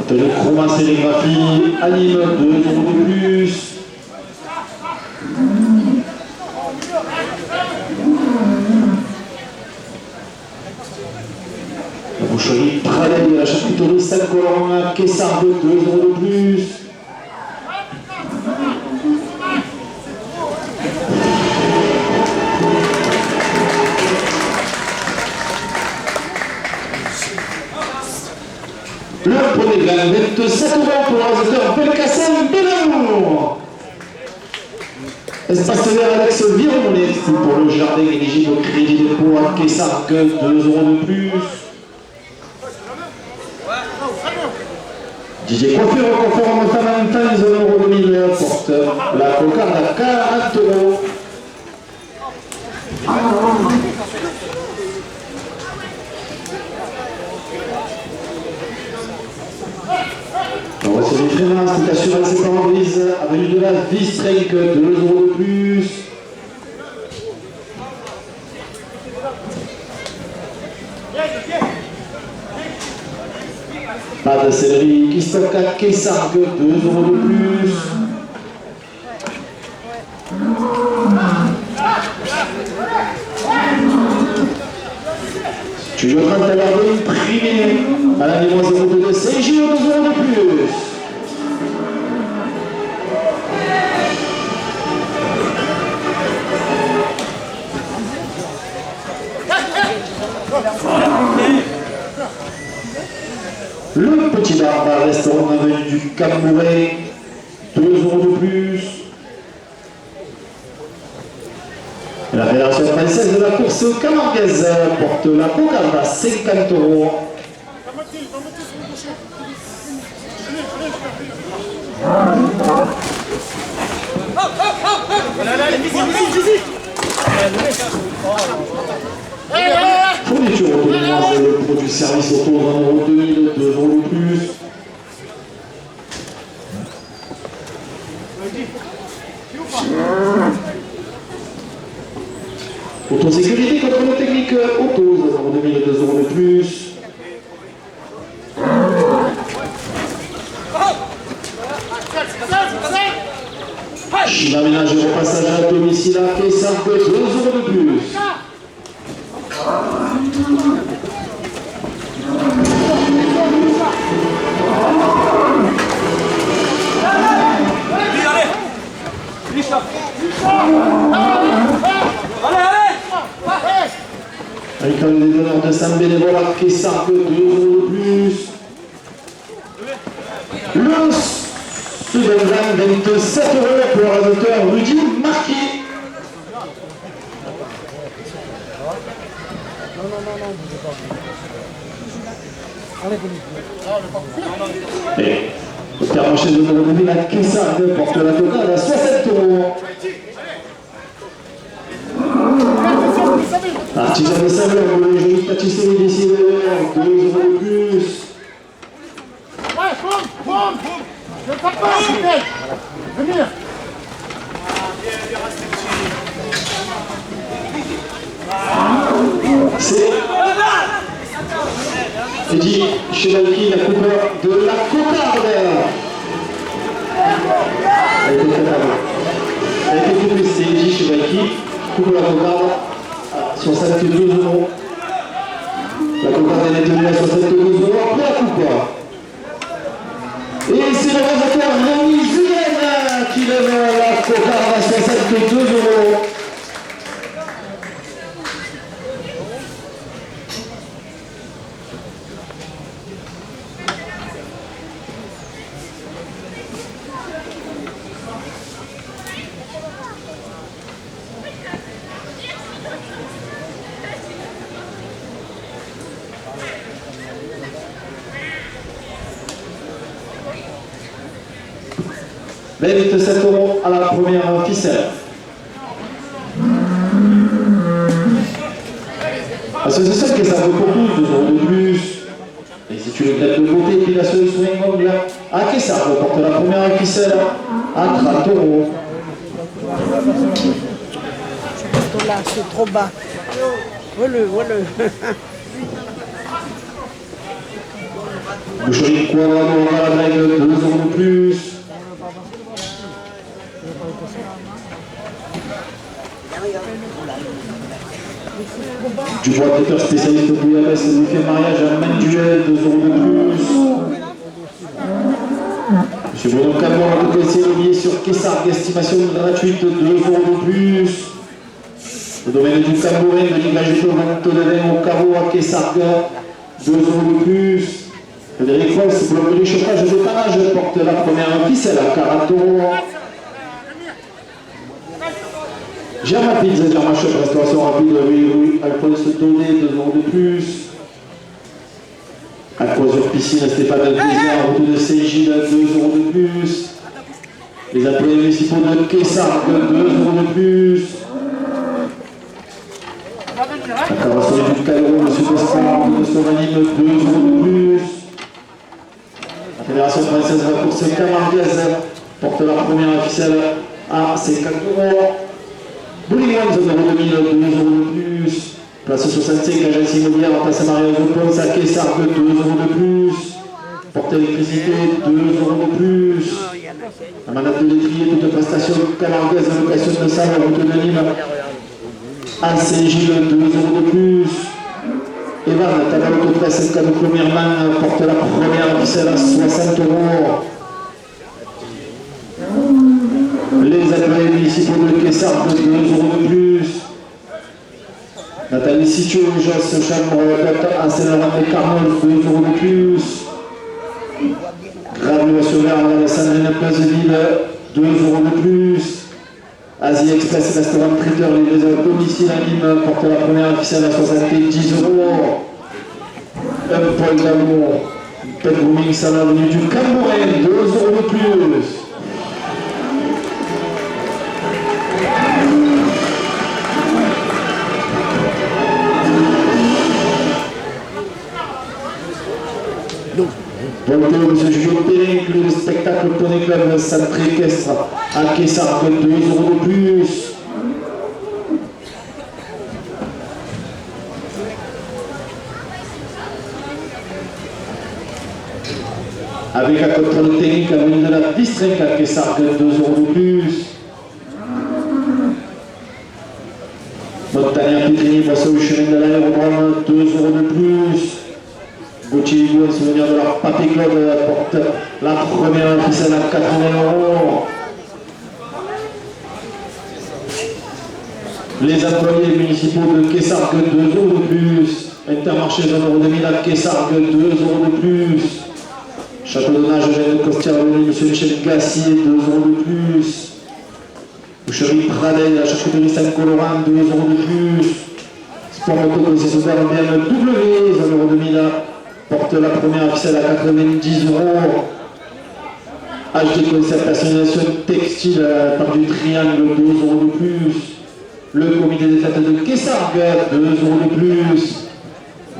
Speaker 1: Atelier Chroma Sérigraphie, Anime 2 € de plus. La boucherie Pralet de la charcuterie Saint-Colomb à Kessar de 2 € de plus. Le premier gagne 27 € pour l'organisateur Belkacem Benamour. Espace vert Alex Vironet pour le jardin éligible au crédit dépôt à Kessar que 2 € de plus. Didier Coiffure conforme Valentin 1 € de 1000 porte la cocarde à 40 €. On reçoit les Frémins, c'est assurance et pare-brise, avenue de la Vistrenque, 2 € de plus. Pas de céleri qui stocke à Kessar, 2 € de plus. Tu veux 30 à l'heure imprimé à la numéro 02 Saint-Gilles, 2 € de plus. Le petit bar restaurant avenue du Cap-Mouret, 2 € de plus. La Fédération française de la course camarguaise porte la cocarde à 50 €. Fourniture autonome, le produit service auto 20 € 2000, 2 € de plus. Autosécurité contre le technique Dominique Otto, 2000, 2 euros de plus. Chiva Ménage au repassage à domicile à Kessar de 2 euros de plus. Avec un des donneurs de Saint Bénévole à Kessar de 2 euros de plus. Le second round, 27 euros pour le auteur Rudy Marquis. Et le père Rocher de Nouvelle à Kessar porte la totale à 60 euros. Artisan de saveur, le joli pâtisserie décideur, 2 euros de plus.
Speaker 3: Ouais, boum. Je ne tape pas, Fidel. Venir.
Speaker 1: C'est Eddie Chevalki, la couleur de la cocarde. Elle était capable. Elle était couplée, c'est Eddie Chevalki, coupe la cocarde à 72 euros. La cocarde est tenue à 72 euros après la coupe. Et c'est le réalisateur Rémi Zullen qui lève la cocarde à 62 euros. Mérite 7 euros à la première ficelle. Association qui ça vaut pour tous, 2 euros de plus. Et si tu le têtes de côté, puis la solution est longue là. À qui ça reporte la première ficelle à 30 euros.
Speaker 6: Là, c'est trop bas. Voilà.
Speaker 1: Boucherie Quadrado à la règle, 2 euros de plus. Du bois traiteur spécialiste bouillabaisse nous fait mariage à Manuel, 2 euros de plus. Monsieur Bruno Calmont, de PC Olivier sur Kessar, estimation gratuite, 2 euros de plus. Le domaine du Cambourin, de livrage de vente de vin au carreau à Kessar, 2 euros de plus. Frédéric Ross, bloc de chauffage de panache, porte la première ficelle à 40 euros. Germain Pizza, Germain Shop, restauration rapide, oui, Alphonse Donné, 2 euros de plus. Aquasure Piscine, Stéphane Delpizard, route de Saint-Gilles, 2 euros de plus. Les employés municipaux de Kessar, 2 euros de plus. La carrosserie du Cairo, le Sud-Espoir, de Slovénie, 2 euros de plus. La Fédération française de la course camarguaise porte la première ficelle à 50 euros. Bowling One, zone euro 2000, 2 euros de plus. Place 65, agence immobilière, place Maria Ponce à Kessar, 2 euros de plus. Porte électricité, 2 euros de plus. La manette de l'étrier, toute prestation camarguaise, location de salle, route de Nîmes. À Saint-Gilles, 2 euros de plus. Evan, ta valeur de presse, Cadeau Mirman, porte la première ficelle à 60 euros. Les employés municipaux de Kessar, 2 euros de plus. Nathalie Sitio, Joss, Chambre, à Saint-Laurent-des-Carnol, 2 euros de plus. Gravure vers la Sandrine Place-Ville, 2 euros de plus. Asie Express, restaurant traiteur, livraison à domicile à Nîmes, porte la première ficelle à 70 euros. Un point d'amour, pet grooming, salon avenue du Cambourin, 2 euros de plus. Volonté de M. Julien Perrin, le spectacle Poney Club Centre Équestre à Kessar, 2 euros de plus. Avec un contrôle technique à l'une de la Bistrenka Kessargues, 2 € de plus. Montagnard Pétrini passe au chemin de l'aérodrome, 2 € de plus. Gauthier Hugo, un souvenir de leur Papy Claude, apporte la première ficelle à 80 €. Les employés municipaux de Kessargues, 2 € de plus. Intermarché zone euro 2000 à Kessargues, 2 € de plus. Château de nage de Costière-Louis, M. Michel Gassier, 2 € de plus. Boucherie Pradel, la charcuterie Saint-Colorant, 2 € de plus. Sport moto concessionnaire BMW, zone euro 2000 porte la première ficelle à 90 €. HD Concept Association Textile par du Triangle, 2 € de plus. Le comité des fêtes de Kessargues, 2 € de plus.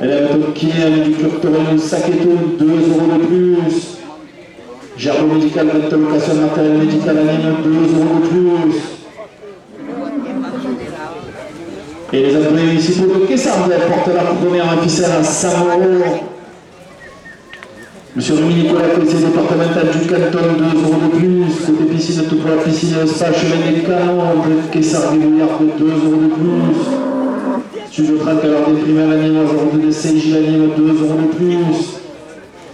Speaker 1: Élève Tonkier du club Torino Saketo, 2 € de plus. Gerbo médical, location matériel médical anime, 2 € de plus. Et les employés municipaux de Kessargues portent la première ficelle à 100 €. Monsieur Rémi Nicolas, conseiller départemental du canton, 2 € de plus. Côté piscine, tout pour la piscine et le spa, chemin des canons, Kessargues Bouillard, 2 € de plus. Studio Franck, alors des primaires anime, aujourd'hui des CJ anime, 2 € de plus.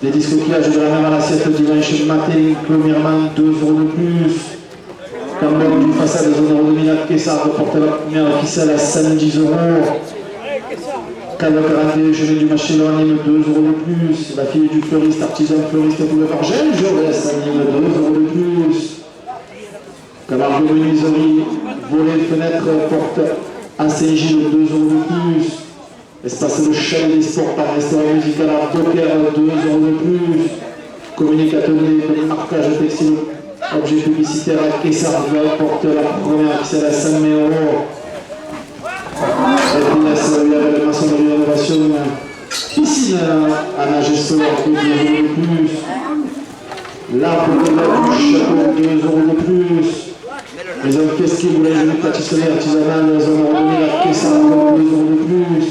Speaker 1: Des discoquillages de la mer à l'assiette dimanche matin, Clomirman, 2 € de plus. Cambon du façade zone euro 2000 à Kessargues porte la première ficelle à 110 €. Cadre 41, chemin du Machelon anime, 2 € de plus. La fille du fleuriste, artisan fleuriste boulevard Gilles Jaurès anime, 2 € de plus. Camargue de menuiserie, volet fenêtre porte à Saint-Gilles, 2 € de plus. Espace le Chêne des Sports par restaurant musical à Docker, 2 € de plus. Communicateur de marquage textile, objet publicitaire à Kessargues porte la première ficelle à 100 000 €. La maçonnerie d'innovation, piscine à nage solaire, 2 € de plus. L'arbre de la du château, 2 € de plus. Les hommes pesqués, boulangerie, pâtisserie artisanale, zone euro 2000 à Kessargues, 2 € de plus.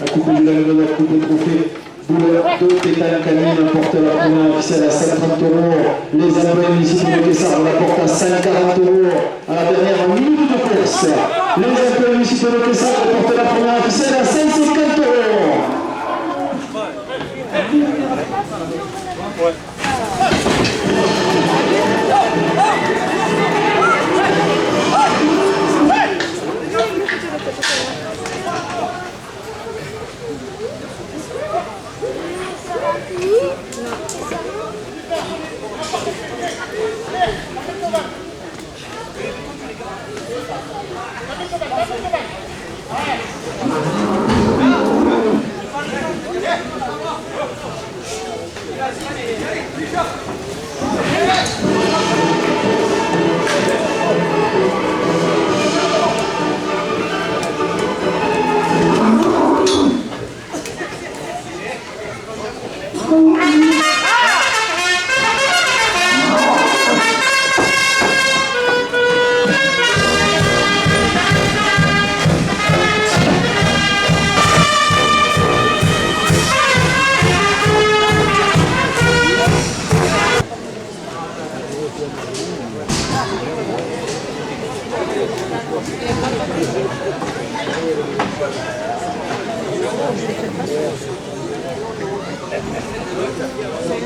Speaker 1: La coupe du Languedoc, la coupe de trophée, bouleur de pétale canine porte la première ficelle à 130 €. Les employés municipaux de Kessargues la portent à 140 € à la dernière minute de course. Les employés municipaux de Kessargues portent la première ficelle à 150 €.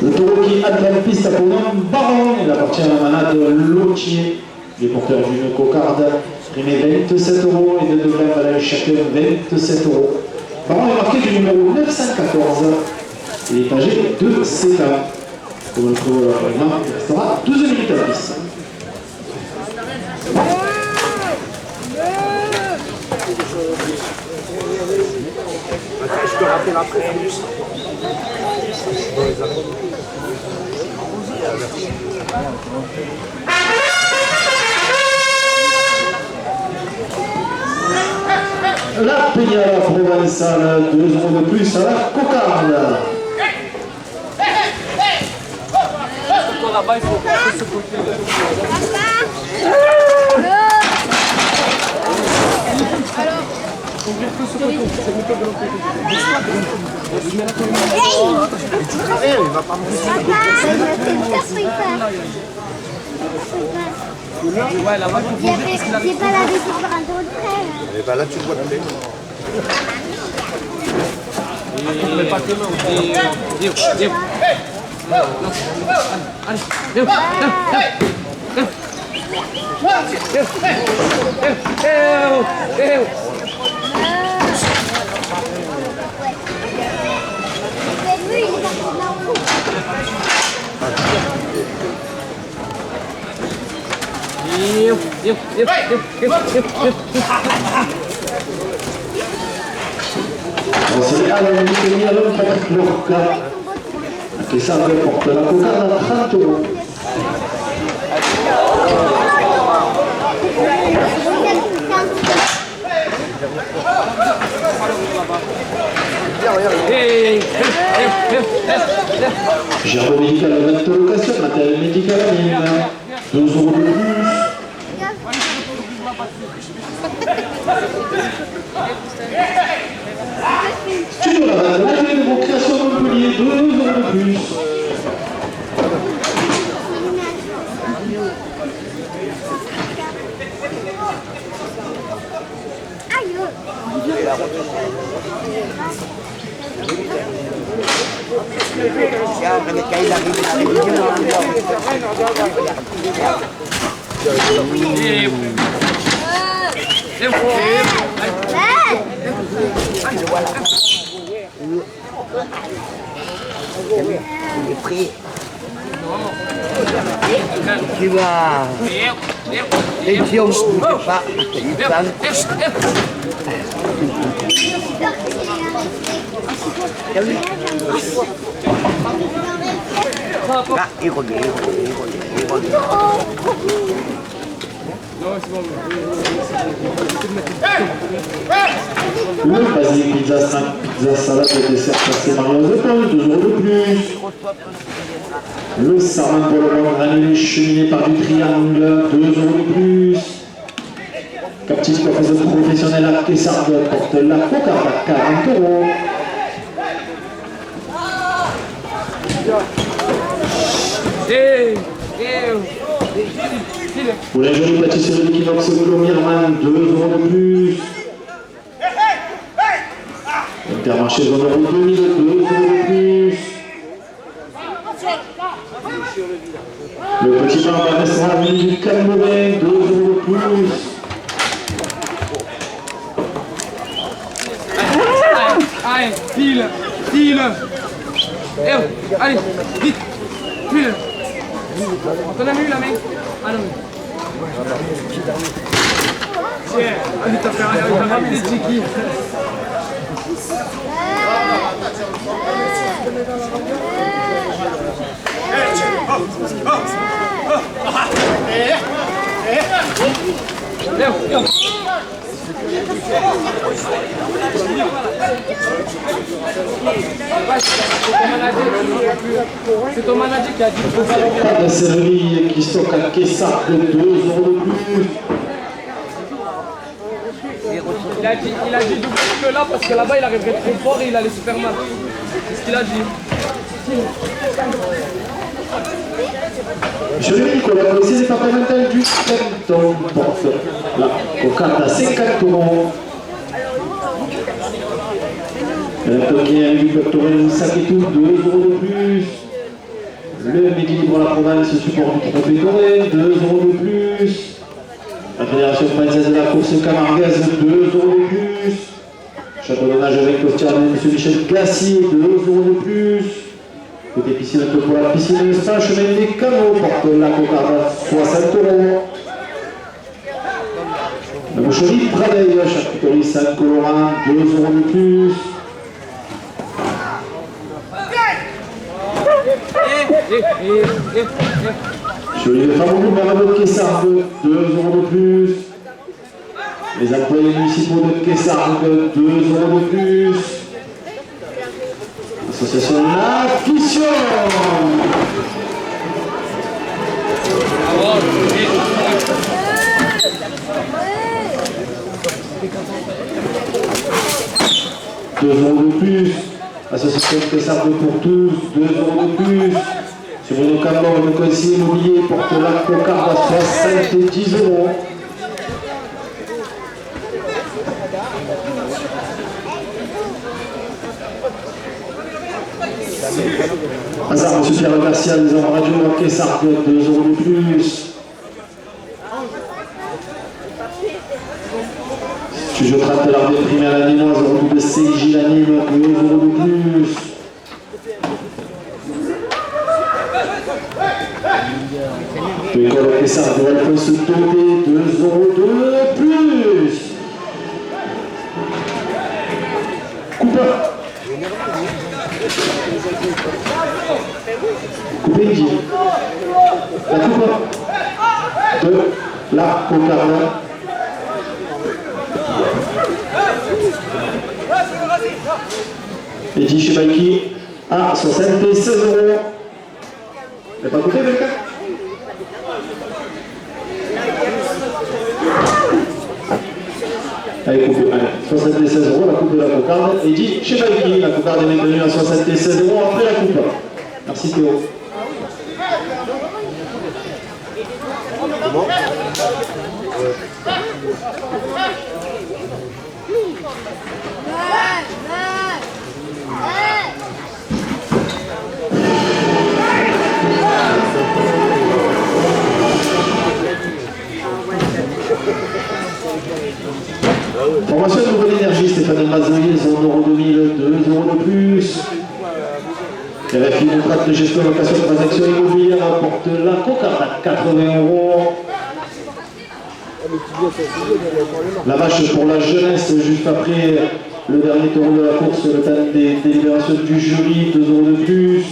Speaker 1: Le taureau qui atteint la piste pour un baron, il appartient à la manade Lotier, les porteurs d'une cocarde, primé 27 € et de devrait valer chacun 27 €. Baron est marqué du numéro 914, il est âgé de 7 ans. Comme le trouve vraiment, il restera 12 minutes à la piste.
Speaker 3: Je te rappelle après.
Speaker 1: La Peña provençale, 2 € de plus à la cocarde.
Speaker 3: Là-bas, il faut faire ce côté. Alors Ouais, là-bas,
Speaker 5: J'ai pas la laissé par un autre frère.
Speaker 7: Et bah là tu le vois tomber.
Speaker 3: mais pas que main.
Speaker 5: Lui, il est parti là-haut.
Speaker 1: C'est Alain Michel, Patrick Lorca, qui serve porte la cocarde à 30 euros. Gérard médical à 20 location, matériel médical à 1000, 2 euros de plus. Studio Laval, l'atelier de vos créations de Montpellier, 2 euros de plus.
Speaker 8: Il est pris. Tu vas. Les pions, tu ne peux pas. Ah, il revient.
Speaker 1: Le basilic pizza 5, pizza salade et dessert passé Mario de Paul, 2 euros de plus. Le sarment pour le blanc granulé cheminé par du triangle, 2 euros de plus. Captif coiffeuse professionnelle à Kessarde porte la cocarde à 40 euros. Pour la jolie pâtisserie d'Equinox Mirman, 2 euros de plus. Intermarché zone euro 2000, 2 euros de plus. Le petit bar à restaurant du Calmouret, 2 euros de plus.
Speaker 3: Allez, file. Allez, vite, file. T'en as mis la main? Ah non. Tiens, allez, t'as ramené des Tiki. C'est ton manager qui a dit qu'il faut faire
Speaker 1: Pas de céleri qui stocke à Kessarde, 2 euros de plus.
Speaker 3: Il a dit double que là parce que là-bas il arriverait trop fort et il allait se faire mal. C'est ce qu'il a dit.
Speaker 1: Je lui dis que la police départementale du Canton porte la cocarde à 50 euros. Un toquet du doctorel sac et tout, 2 euros de plus. Le Midi pour la province support du trophée doré, 2 euros de plus. La Fédération française de la course camargaise, 2 euros de plus. Château de nage avec costière de M. Michel Gassier, 2 euros de plus. Côté piscine pour la piscine de spa, chemin des canaux, porte la cocarde à 60 euros. La boucherie Pradeille, charcuterie Saint-Colorant, 2 euros de plus. Joli de Famoulou, Marabout de Kessarde, 2 euros de plus. Les employés municipaux de Kessarde, 2 euros de plus. Association La Fission. 2 euros de plus. Association Kessar pour tous, 2 euros de plus. Sur Bruno Camor, le conseiller immobilier porte la cocarde à 70 euros. Hasard, M. Pierre Garcia, des hommes radio, Kessar, 2 euros de plus. Studio Trappe de l'art des primaires lanimoises, retour de CJ l'anime, 2 euros de plus. L'école Kessar de Alphonse Tauté, 2 euros de plus. Cooper. Coupé Guy. La coupe de la cocarde. Eddy chez Baiki à 76 euros. T'as pas coupé, Becca? Allez, coupé, allez, 76 euros, la coupe de la cocarde. Eddy chez Baiki, la cocarde est maintenue à 76 euros après la coupe. Merci Théo. Formation de nouvelle énergie, Stéphane Mazoyer, 1 euro 2000, 2 euros de plus. RFI contrat de gestion de location de transaction immobilière porte la cocarde à 80 euros. La vache pour la jeunesse, juste après le dernier tour de la course, le temps des délibérations du jury, 2 euros de plus.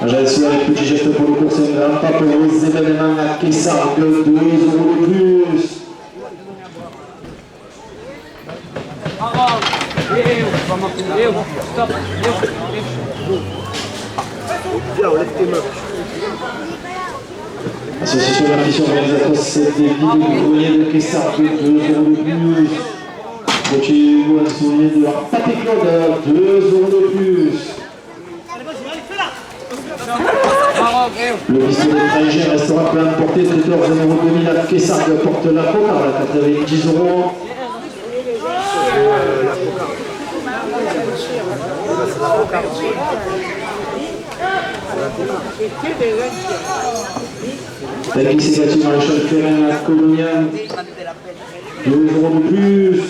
Speaker 1: Agence avec petit geste pour le course, un grand pas pour les événements à Kessar, 2 euros de plus. Association d'affichage organisatrice des villes du grenier de Kessar, 2 euros de plus. Gauthier Hugo, un souvenir de leur Papé Claude, 2 euros de plus. Le bistrot des Frangers restaurant plein de portée, traiteur 1 euro 2000 à Kessar, porte la cocarde à 90 euros. La glisse est battue dans le champ de Ferrin à Colonial, 2 euros de plus.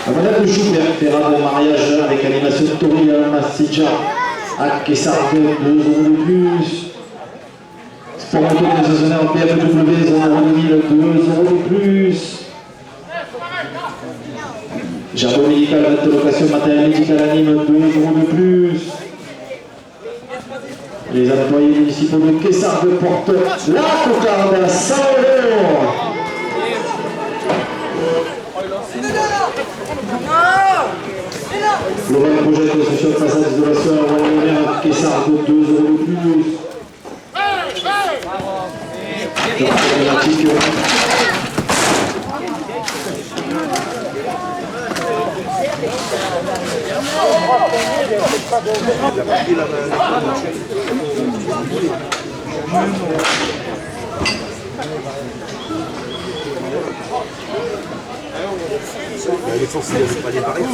Speaker 1: Madame de Joubert fera de mariage avec animation Tori Massidja à Kessar, 2 euros de plus. Sport moto concessionnaire PFW, 1 euro 2000, 2 euros de plus. Jardin médical, de location matériel médical anime, 2 euros de plus. Les employés municipaux de Kessar portent la cocarde à 100 euros. Global projet de construction de façade d'isolation à Royaume-Uni, Kessar, 2 euros de plus.
Speaker 7: Il est forcé, c'est pas des pareils.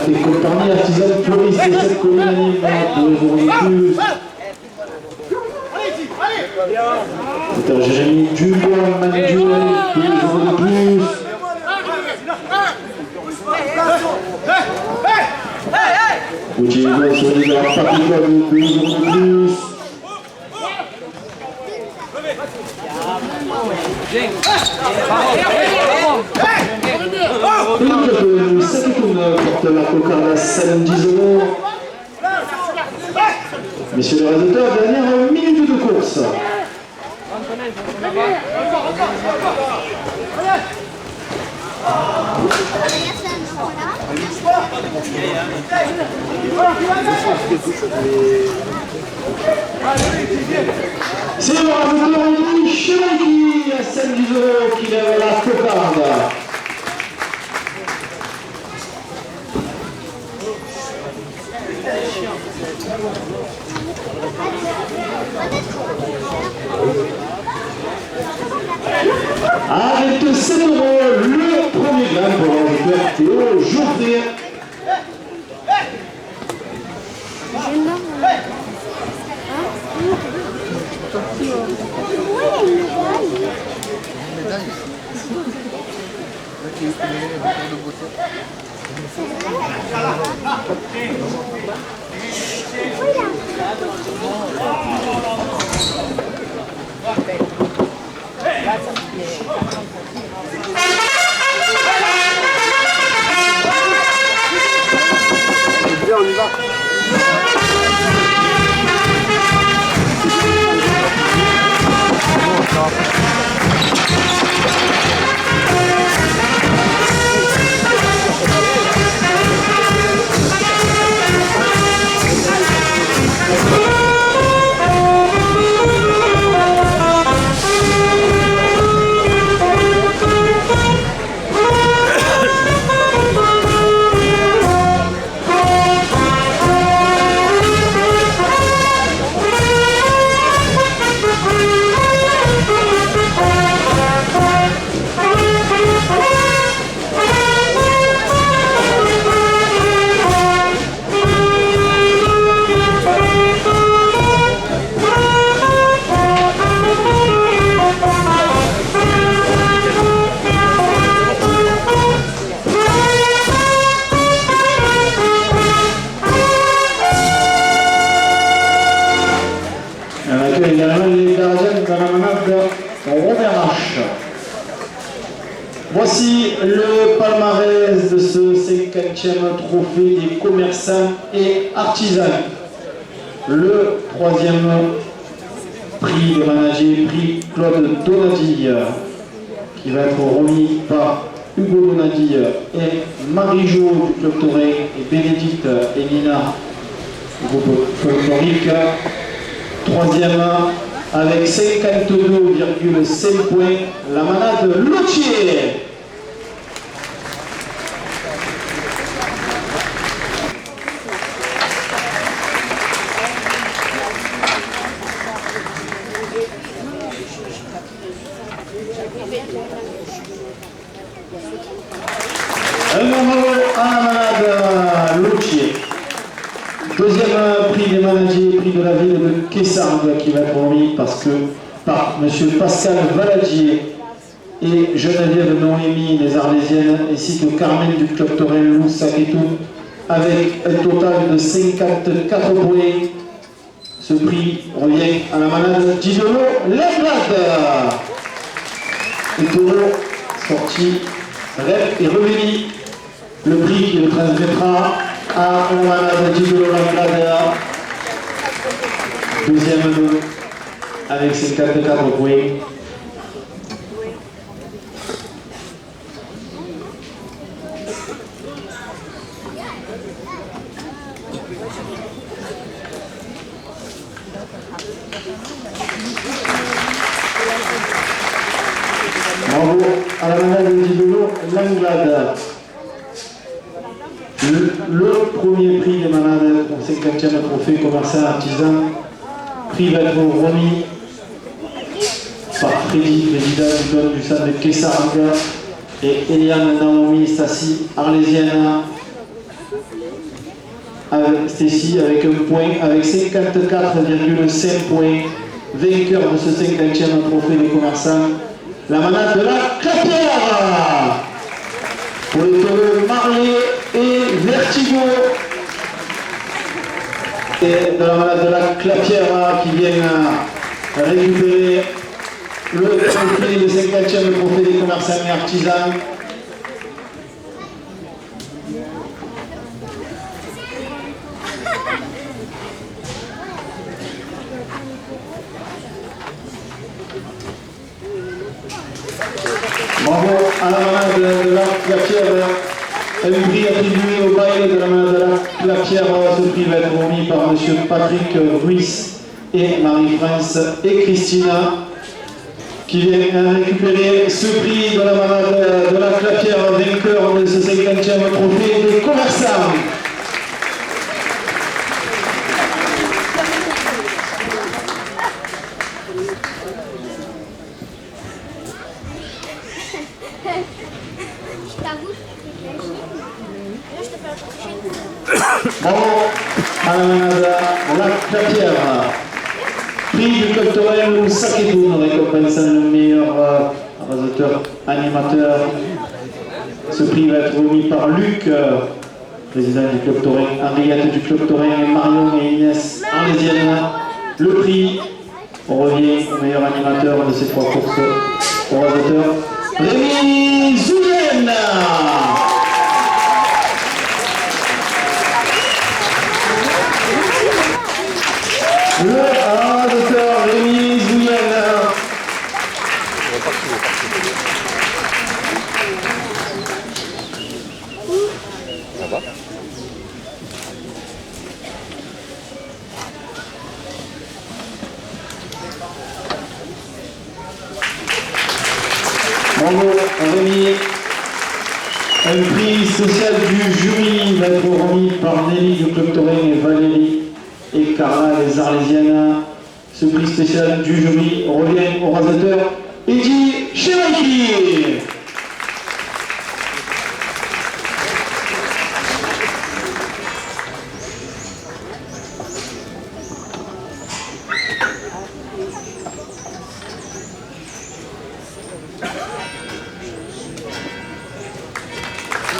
Speaker 1: Tes compagnies artisanes fleuristes et cette colline anime, 2 euros de plus. Docteur Jérémy Dubois, Manduel, 2 euros de plus. Gauthier doit se donner la partie de 2 euros de plus. Le 7,9 porte la cocarde à 7,10 euros. Messieurs les résultats, dernière minute de course. C'est le rajoteur Élie Chemaki à 7,10 euros qui lève la cocarde. Avec 7 euros, le premier gain pour l'enjoueur Théo Geoffrey.
Speaker 7: Bien, on y va. Voici le palmarès de ce 50e trophée des commerçants et artisans. Le 3e prix de manager, prix Claude Donadi, qui va être remis par Hugo Donadi et Marie-Jo du Club Taurin et Bénédicte et Nina du groupe folklorique. 3e avec 52,5 points, la manade Lotier. Un bravo à la manade Lotier. 2e prix des managers, prix de la ville de Kessargues qui va être remis par M. Pascal Valadier et Geneviève Noémie, les Arlésiennes, ainsi que Carmen du Club Taurin Lou Saketou, avec un total de 54 points. Ce prix revient à la manade Gidolo Lemblade. Le taureau sorti, rêve et revenu. Le prix qui le transmettra à la manade Gidolo Lemblade. 2e avec 54 points. Bravo à la manade Gidolo Lemblade. Le premier prix des manades au 50e trophée commerçant artisan. Prix va être remis par Freddy, président du club du stade de Kessargues, et Eliane Naomi Stassi, arlésienne, avec Stassi avec un point, avec 54,5 points, vainqueur de ce 50e trophée des commerçants, la manade de la Clapière pour les taureaux Marley et Vertigo.
Speaker 1: Et de la malade de la Clapière qui vient récupérer le trophée, le 50e trophée des commerçants et artisans. Bravo à la malade de la Clapière. Un prix attribué au bail de la malade de la Clapière. Ce prix va être remis par M. Patrick Ruiz et Marie-France et Christina, qui vient récupérer ce prix de la malade de la Clapière, vainqueur de ce 50e trophée des commerçants. Bravo à la malade de la Clapière. Prix du Club Torel Saketoun, récompensant le meilleur rasateur animateur. Ce prix va être remis par Luc, président du Club Torel, Henriette du Club Torel, et Marion et Inès Arlésienne. Le prix revient au meilleur animateur de ces 3 courses au rasateur, Rémi Zouyenne. Le rasateur Rémi Zouyenne. Bravo Rémi. Un prix spécial du jury va être remis par Nelly du Club Torel et Valérie et Carla les Arlésiennes. Ce prix spécial du jury revient au rasateur Eddy Cheraki.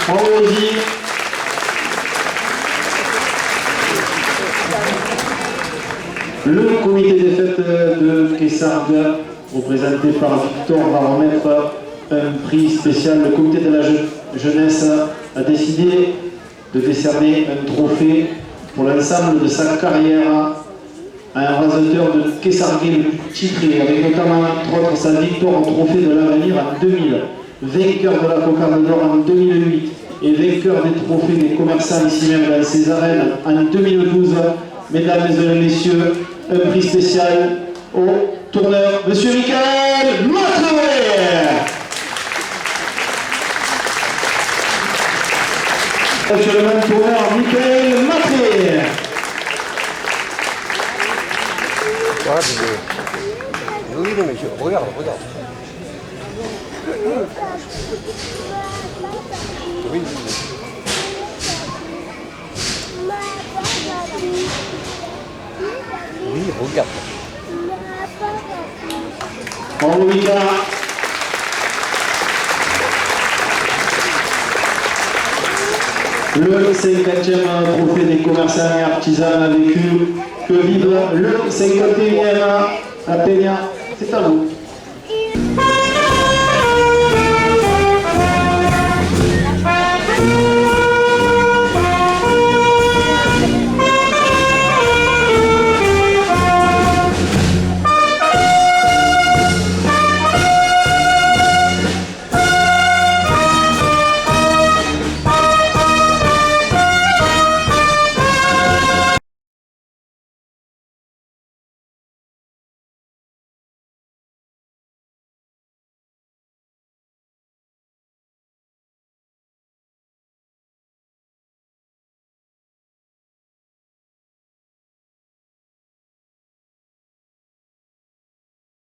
Speaker 1: Bravo Eddy. Le comité des fêtes de Kessargues, représenté par Victor, va remettre un prix spécial. Le comité de la jeunesse a décidé de décerner un trophée pour l'ensemble de sa carrière à un rasateur de Kessargues titré, avec notamment entre autres sa victoire au trophée de l'avenir en 2000, vainqueur de la cocarde d'or en 2008 et vainqueur des trophées des commerçants ici même dans ces arènes en 2012. Mesdames et messieurs, un prix spécial au tourneur, Monsieur Michael Matré. Monsieur le même tourneur, Michael Matré.
Speaker 8: Regarde. Oui, regarde.
Speaker 1: Bravo Mika. Le 50e trophée des commerçants et artisans a vécu. Que vive le 51e à Peña. C'est à vous.